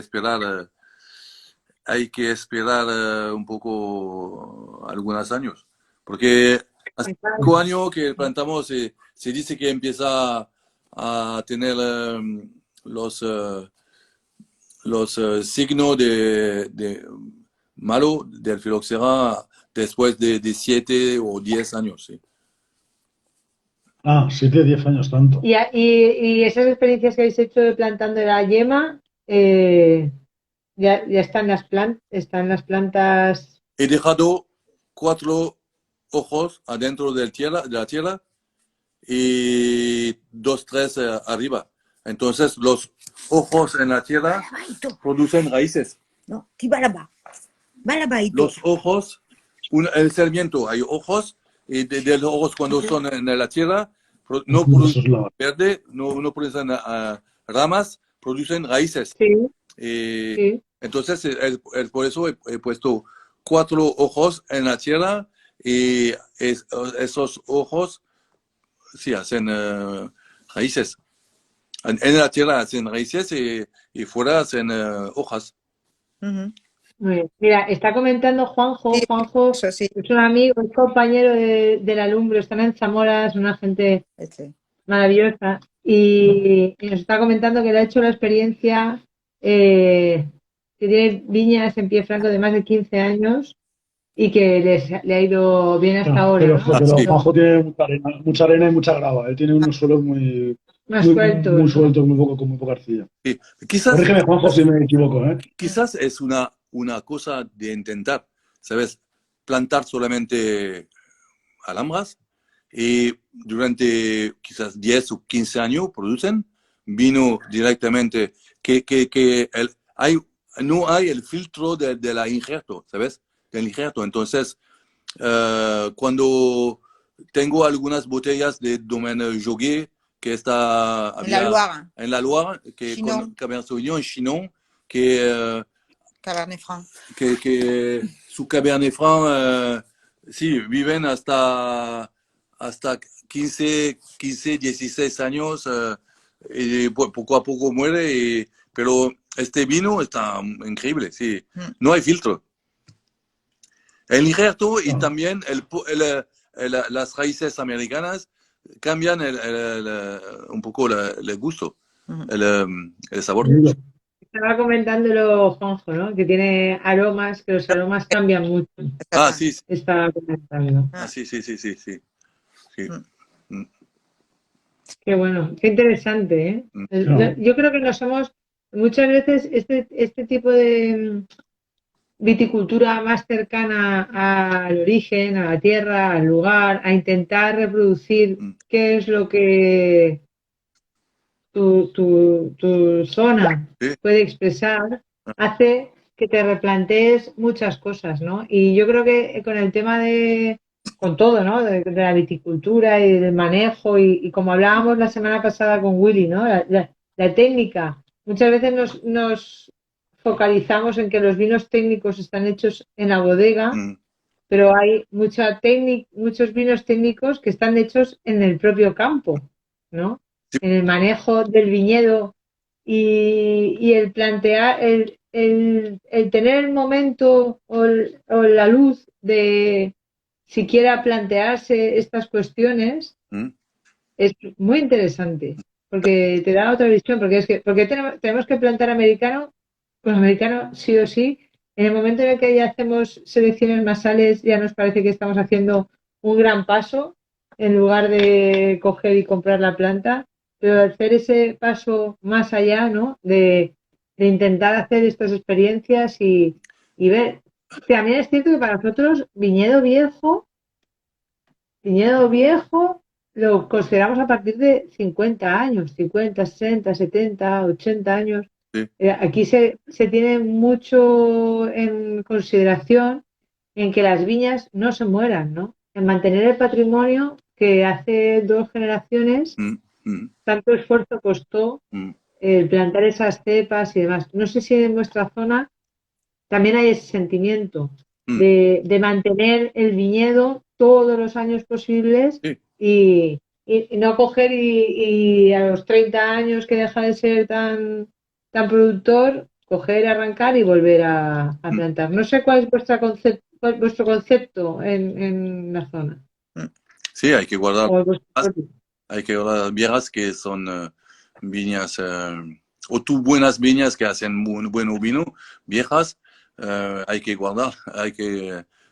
esperar un poco algunos años, porque hace 5 años que plantamos se dice que empieza a tener los signos de malo del filoxera después de 7 o 10 años. ¿Sí? 7 o 10 años tanto. Y esas experiencias que habéis hecho de plantando la yema, ya están las plantas. He dejado 4 ojos adentro de la tierra y 2, 3 arriba. Entonces los ojos en la tierra producen raíces. No, Balabaito. Los ojos, el sarmiento, hay ojos, y de los ojos cuando son en la tierra, no producen verde, no producen ramas, producen raíces. Sí. Sí. Entonces, por eso he puesto 4 ojos en la tierra y esos ojos sí hacen raíces. En la tierra hacen raíces y fuera hacen hojas. Uh-huh. Muy bien. Mira, está comentando Juanjo. Sí, Juanjo sí. Es un amigo, es compañero de la Lumbre, están en Zamora, es una gente maravillosa. Y nos está comentando que le ha hecho la experiencia, que tiene viñas en Pie Franco de más de 15 años y que le ha ido bien hasta ahora. Pero, ¿no? pero Juanjo tiene mucha arena y mucha grava. Él tiene unos suelos muy sueltos, con muy poca arcilla. Sí. Quizás, corrígeme, Juanjo, si me equivoco. Quizás es una cosa de intentar, ¿sabes? Plantar solamente alhambras y durante quizás 10 o 15 años producen vino directamente no hay el filtro de la injerto, ¿sabes? Del injerto. Entonces, cuando tengo algunas botellas de Domaine Joguet que está en la Loire, que con Cabernet Sauvignon y Chinon, que Cabernet Franc. que su Cabernet Franc, sí, viven hasta 15, 16 años y poco a poco muere, pero este vino está increíble, sí. No hay filtro. El injerto y también las raíces americanas cambian un poco el gusto, el sabor. Estaba comentándolo Juanjo, ¿no? Que tiene aromas, que los aromas cambian mucho. Ah, sí. Estaba comentando. Ah, sí. Sí. Qué bueno, qué interesante, ¿eh? Yo creo que muchas veces este tipo de viticultura más cercana al origen, a la tierra, al lugar, a intentar reproducir qué es lo que tu zona puede expresar, hace que te replantees muchas cosas, ¿no? Y yo creo que con el tema con todo, ¿no? De la viticultura y del manejo y como hablábamos la semana pasada con Willy, ¿no? La técnica. Muchas veces nos focalizamos en que los vinos técnicos están hechos en la bodega, pero hay muchos vinos técnicos que están hechos en el propio campo, ¿no? En el manejo del viñedo y el plantear, el tener el momento o la luz de siquiera plantearse estas cuestiones es muy interesante, porque te da otra visión, porque tenemos que plantar americano, pues americano sí o sí. En el momento en el que ya hacemos selecciones masales, ya nos parece que estamos haciendo un gran paso en lugar de coger y comprar la planta, pero hacer ese paso más allá, ¿no? De intentar hacer estas experiencias y ver. También es cierto que para nosotros viñedo viejo lo consideramos a partir de 50 años, 50, 60, 70, 80 años. Sí. Aquí se tiene mucho en consideración en que las viñas no se mueran, ¿no? En mantener el patrimonio que hace 2 generaciones tanto esfuerzo costó el plantar esas cepas y demás. No sé si en vuestra zona también hay ese sentimiento de mantener el viñedo todos los años posibles y no coger y a los 30 años que deja de ser tan productor, coger, arrancar y volver a plantar. No sé cuál es vuestro concepto en la zona. Sí, hay que guardar viejas que son viñas, o tú buenas viñas que hacen buen vino, viejas, hay que guardar,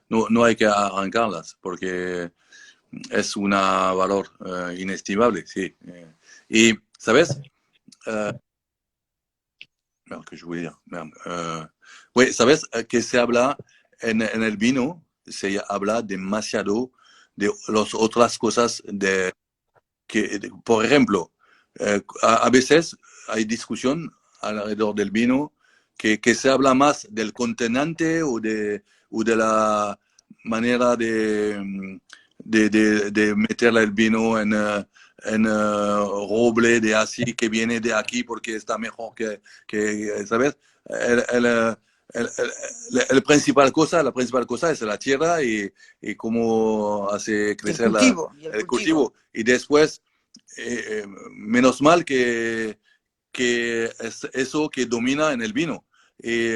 no hay que arrancarlas, porque es un valor inestimable, sí. Y, ¿sabes? ¿Qué yo voy a decir? ¿Sabes que se habla en el vino? Se habla demasiado de las otras cosas por ejemplo, a veces hay discusión alrededor del vino que se habla más del continente o de la manera de meter el vino en roble de así que viene de aquí porque está mejor que ¿sabes? La principal cosa es la tierra y cómo hace crecer el cultivo. Y después, menos mal que es eso que domina en el vino. Y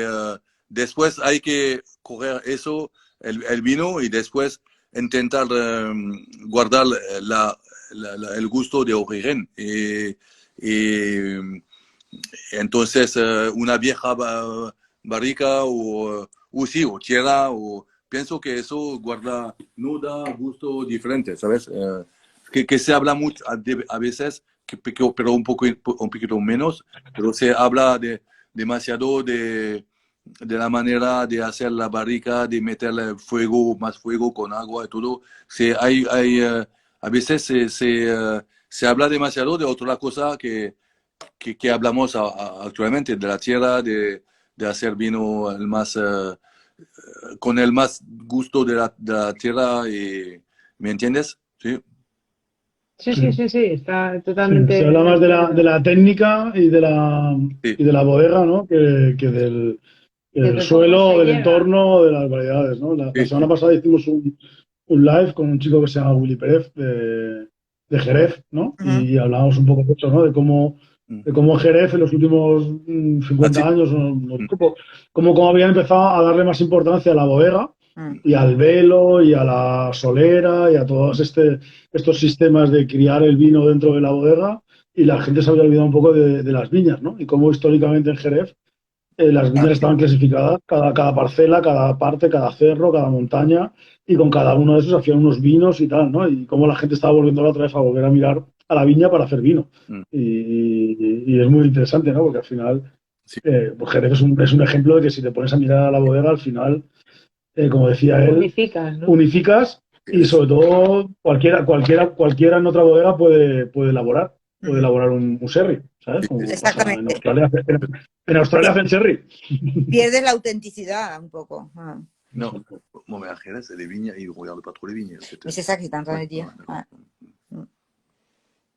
después hay que coger eso, el vino, y después intentar guardar el gusto de origen. Y entonces, una vieja barrica o tierra, pienso que eso no da gusto diferente, ¿sabes? Que se habla mucho a veces, pero un poquito menos, pero se habla demasiado de la manera de hacer la barrica, de meterle más fuego con agua y todo. A veces se habla demasiado de otra cosa que hablamos actualmente, de la tierra, de hacer vino con el más gusto de la tierra. ¿Me entiendes? Sí. Sí, está totalmente... Se habla más de la técnica y de la bodega, ¿no? Que del de cómo suelo, se del llega. entorno, de las variedades, ¿no? La Sí, semana sí. pasada hicimos un live con un chico que se llama Willy Pérez de Jerez, ¿no? Ujú, Y hablábamos un poco de eso, ¿no? Mm. De cómo Jerez en los últimos Ah, sí. 50 años, Mm, cómo habían empezado a darle más importancia a la bodega mm. mm. y al velo y a la solera y a todos estos sistemas de criar el vino dentro de la bodega, y la gente se había olvidado un poco de las viñas, ¿no? Y cómo históricamente en Jerez las Ah, viñas estaban clasificadas, cada parcela, cada parte, cada cerro, cada montaña, y con cada uno de esos hacían unos vinos y tal, ¿no? Y cómo la gente estaba volviendo otra vez a volver a mirar a la viña para hacer vino. mm, Y es muy interesante, ¿no? Porque al final, sí, pues Jerez es un ejemplo de que si te pones a mirar a la bodega, al final, como decía él, Unificas, ¿no? unificas, y es, sobre todo cualquiera en otra bodega puede elaborar. Puede Ujú. elaborar un sherry, ¿sabes? sí, Como pasa en Exactamente. Australia. En Australia hacen sherry. Pierdes la autenticidad un poco. Ah. non, moi, mais à Jerez, c'est les vignes, ils ne regardent pas trop les vignes, Mais peut-être. c'est ça qui est en train Ouais, de ouais, dire. d'accord. Ouais. Mm. Non.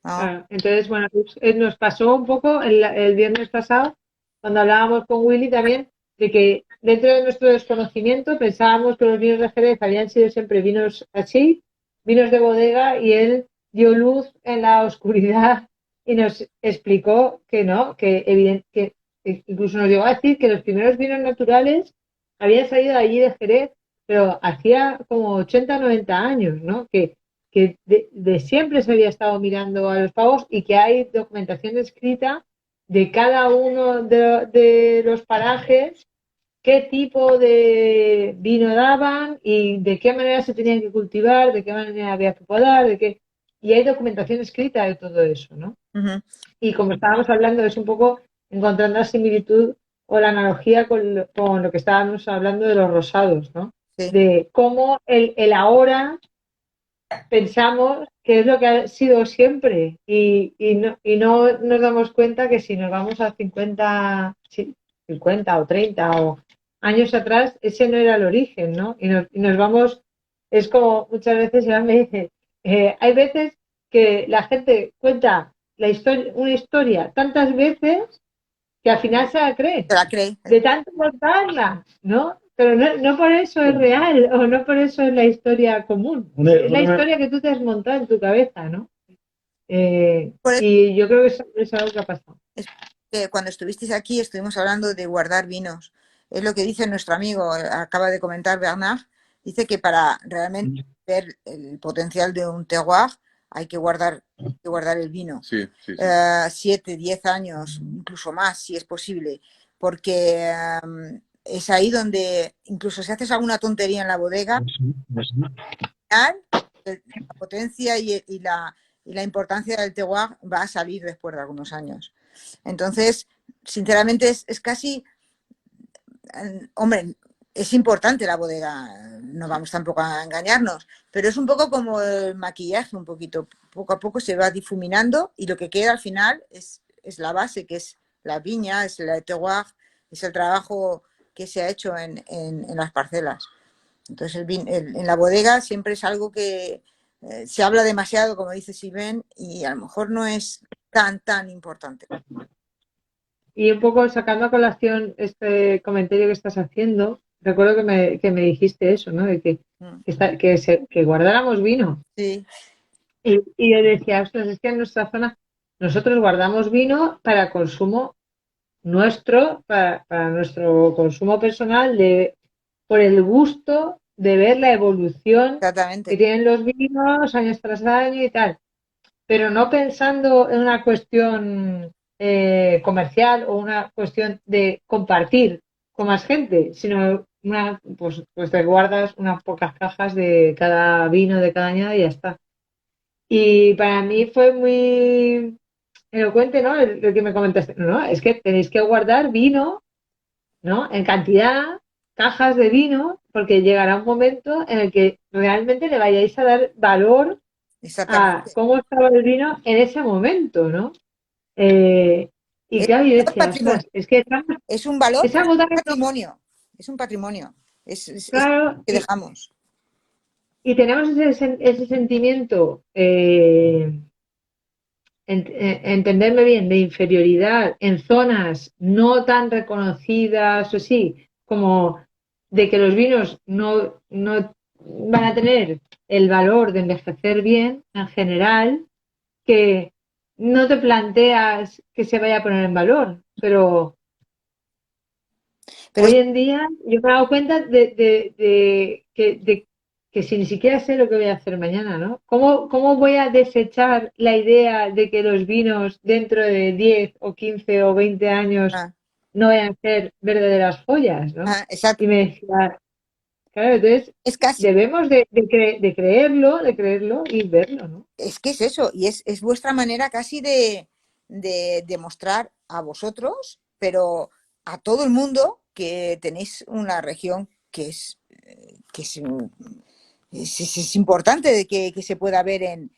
Claro, entonces, bueno, pues, nos pasó un poco el viernes pasado, cuando hablábamos con Willy también, de que dentro de nuestro desconocimiento pensábamos que los vinos de Jerez habían sido siempre vinos así, vinos de bodega, y él dio luz en la oscuridad y nos explicó que no, que incluso nos llegó a decir que los primeros vinos naturales habían salido de allí de Jerez, pero hacía como 80 o 90 años, ¿no? Que de siempre se había estado mirando a los pavos y que hay documentación escrita de cada uno de los parajes, qué tipo de vino daban y de qué manera se tenían que cultivar, de qué manera había que podar, y hay documentación escrita de todo eso, ¿no? Ujú. Y como estábamos hablando, es un poco encontrando la similitud o la analogía con lo que estábamos hablando de los rosados, ¿no? Sí. De cómo el ahora pensamos que es lo que ha sido siempre y no nos damos cuenta que si nos vamos a 50 o 30 o años atrás, ese no era el origen, ¿no? Y nos vamos, es como muchas veces Iván me dice, hay veces que la gente cuenta una historia tantas veces que al final se la cree, Se la cree. de tanto contarla, ¿no? Pero no por eso es real o no por eso es la historia común. Es la Una, historia que tú te has montado en tu cabeza, ¿no? Por eso Y yo creo que eso es algo que ha pasado. es que cuando estuvisteis aquí estuvimos hablando de guardar vinos. Es lo que dice nuestro amigo, acaba de comentar Bernard, dice que para realmente ver el potencial de un terroir hay que guardar el vino. Sí, sí, sí. 7, 10 años, incluso más, si es posible, porque es ahí donde incluso si haces alguna tontería en la bodega, la potencia y la importancia del terroir va a salir después de algunos años. Entonces, sinceramente, es casi, hombre, es importante la bodega, no vamos tampoco a engañarnos, pero es un poco como el maquillaje, un poquito, poco a poco se va difuminando y lo que queda al final es la base, que es la viña, es el terroir, es el trabajo que se ha hecho en las parcelas. Entonces, en la bodega siempre es algo que se habla demasiado, como dice Sylvain, y a lo mejor no es tan importante. Y un poco sacando a colación este comentario que estás haciendo, recuerdo que me dijiste eso, ¿no? De que guardáramos vino. Sí, Y yo decía, ostras, es que en nuestra zona nosotros guardamos vino para consumo nuestro, para nuestro consumo personal, por el gusto de ver la evolución que exactamente. tienen los vinos año tras año y tal, pero no pensando en una cuestión comercial o una cuestión de compartir con más gente, sino pues te guardas unas pocas cajas de cada vino de cada año y ya está. Y para mí fue muy elocuente, ¿no? El que me comentaste, no, es que tenéis que guardar vino, ¿no? En cantidad, cajas de vino, porque llegará un momento en el que realmente le vayáis a dar valor a Exactamente. cómo estaba el vino en ese momento, ¿no? Eh, y Es claro, yo un decía, patrimonio, ostras, es que es un valor, esa pero gota que no, es un patrimonio, es claro, que dejamos. y tenemos ese sentimiento, entenderme bien, de inferioridad en zonas no tan reconocidas o sí, como de que los vinos no van a tener el valor de envejecer bien en general, que no te planteas que se vaya a poner en valor, pero Pero hoy en día yo me he dado cuenta de que si ni siquiera sé lo que voy a hacer mañana, ¿no? ¿Cómo voy a desechar la idea de que los vinos dentro de 10 o 15 o 20 años ah, no vayan a ser verdaderas joyas, ¿no? exacto. Y me decía, claro, entonces Es casi, debemos de creerlo y verlo, ¿no? es que es eso, y es vuestra manera casi de demostrar a vosotros, pero a todo el mundo que tenéis una región que es importante de que se pueda ver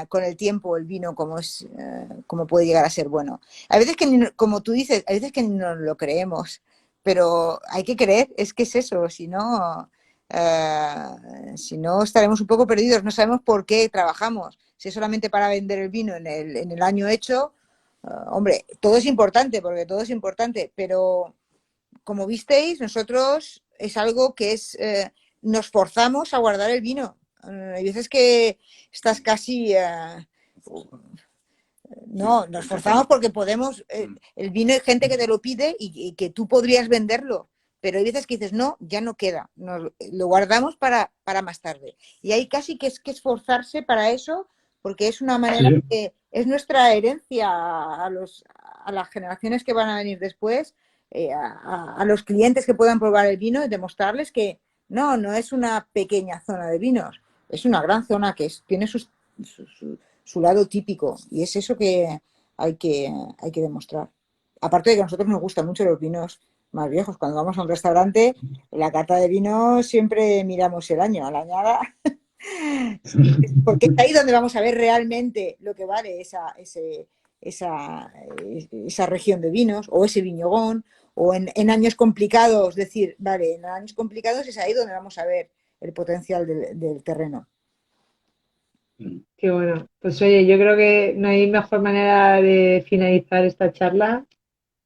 con el tiempo el vino como puede llegar a ser bueno. A veces como tú dices, a veces que no lo creemos, pero hay que creer, es que es eso, si no estaremos un poco perdidos, no sabemos por qué trabajamos. Si es solamente para vender el vino en el año hecho, hombre, todo es importante, porque todo es importante, pero como visteis, nosotros es algo que nos forzamos a guardar el vino. Hay veces que estás casi, no, nos forzamos porque podemos, el vino hay gente que te lo pide y que tú podrías venderlo, pero hay veces que dices, no, ya no queda, lo guardamos para más tarde. Y hay casi que esforzarse para eso, porque es una manera Sí, que es nuestra herencia a las generaciones que van a venir después, a los clientes que puedan probar el vino y demostrarles que no es una pequeña zona de vinos, es una gran zona que tiene su lado típico, y es eso que hay que, hay que demostrar. Aparte de que a nosotros nos gustan mucho los vinos más viejos. Cuando vamos a un restaurante, en la carta de vinos siempre miramos el año, a la añada, porque es ahí donde vamos a ver realmente lo que vale esa región de vinos o ese viñogón, o en años complicados, decir, vale, en años complicados es ahí donde vamos a ver el potencial del terreno. Qué bueno. Pues oye, yo creo que no hay mejor manera de finalizar esta charla,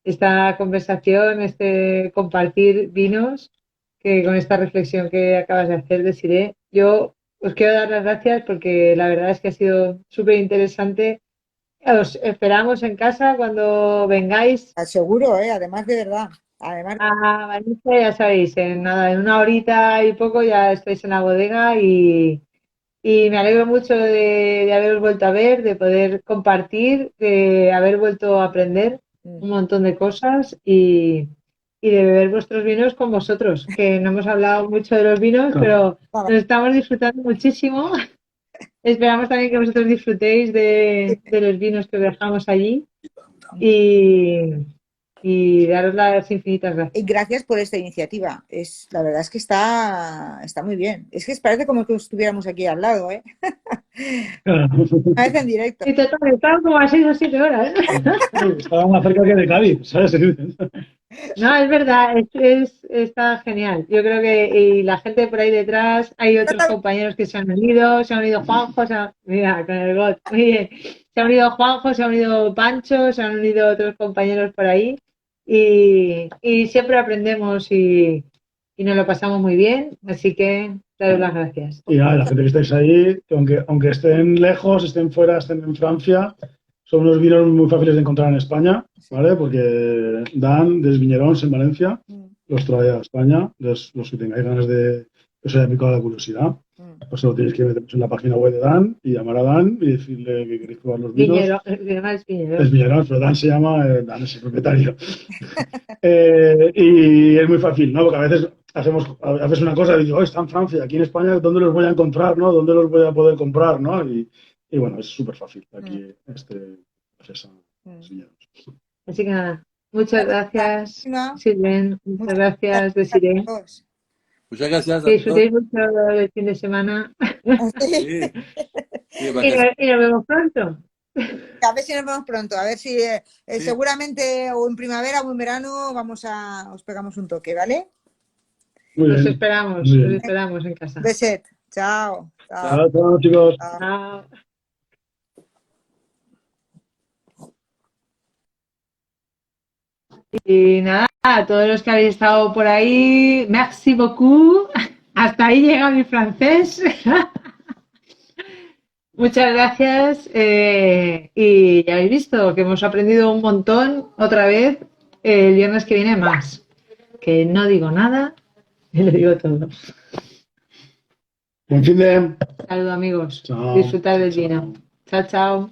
esta conversación, este compartir vinos, que con esta reflexión que acabas de hacer, Desiree. Yo os quiero dar las gracias porque la verdad es que ha sido súper interesante. Os esperamos en casa cuando vengáis Seguro, además de verdad. Además, a Valencia, ya sabéis, en nada, en una horita y poco ya estáis en la bodega y me alegro mucho de haberos vuelto a ver, de poder compartir, de haber vuelto a aprender un montón de cosas y de beber vuestros vinos con vosotros, que no hemos hablado mucho de los vinos, pero nada, nos estamos disfrutando muchísimo. Esperamos también que vosotros disfrutéis de los vinos que os dejamos allí y, y daros las infinitas y gracias. gracias por esta iniciativa. La verdad es que está muy bien. Es que parece como que estuviéramos aquí al lado, ¿eh? Una vez en directo. Y total, estamos como a 6 o 7 horas. estaba más cerca que de Cádiz, ¿sabes? No, es verdad, está genial. Yo creo que y la gente por ahí detrás, hay otros compañeros que se han unido Juanjo, mira, con el bot, muy bien. Se ha unido Juanjo, se ha unido Pancho, se han unido otros compañeros por ahí y siempre aprendemos y nos lo pasamos muy bien, así que daros las gracias. Y nada, la gente que estáis ahí, que aunque estén lejos, estén fuera, estén en Francia, son unos vinos muy fáciles de encontrar en España, ¿vale? Porque Dan, des Viñerons en Valencia, los trae a España. Los que tengáis ganas de que os haya picado la curiosidad, pues solo tenéis que meteros en la página web de Dan y llamar a Dan y decirle que queréis probar los vinos. Viñero, Es Viñerons, pero Dan se llama, Dan es el propietario. Y es muy fácil, ¿no? Porque a veces haces una cosa y digo, oh, está en Francia, aquí en España, ¿dónde los voy a encontrar, no? ¿Dónde los voy a poder comprar, no? Y bueno, es súper fácil aquí, gracias a los viñedos. Así que nada, muchas gracias, No, Silven, muchas muchas gracias, gracias a Desiree. todos. Muchas gracias Que a todos. disfrutéis mucho del fin de semana Sí, sí, y nos vemos pronto. A ver si nos vemos pronto, a ver si sí. seguramente o en primavera o en verano os pegamos un toque, ¿vale? Muy Os bien, esperamos, muy os bien. esperamos en casa. Beset. Chao. Chao. Chao, chao, chicos. Chao. Chao. Y nada. A todos los que habéis estado por ahí, merci beaucoup. Hasta ahí llega mi francés. Muchas gracias. Y ya habéis visto que hemos aprendido un montón otra vez. El viernes que viene más. Que no digo nada y lo digo todo. Buen fin de... Saludos amigos. Chao. Disfrutar del vino. Chao, chao.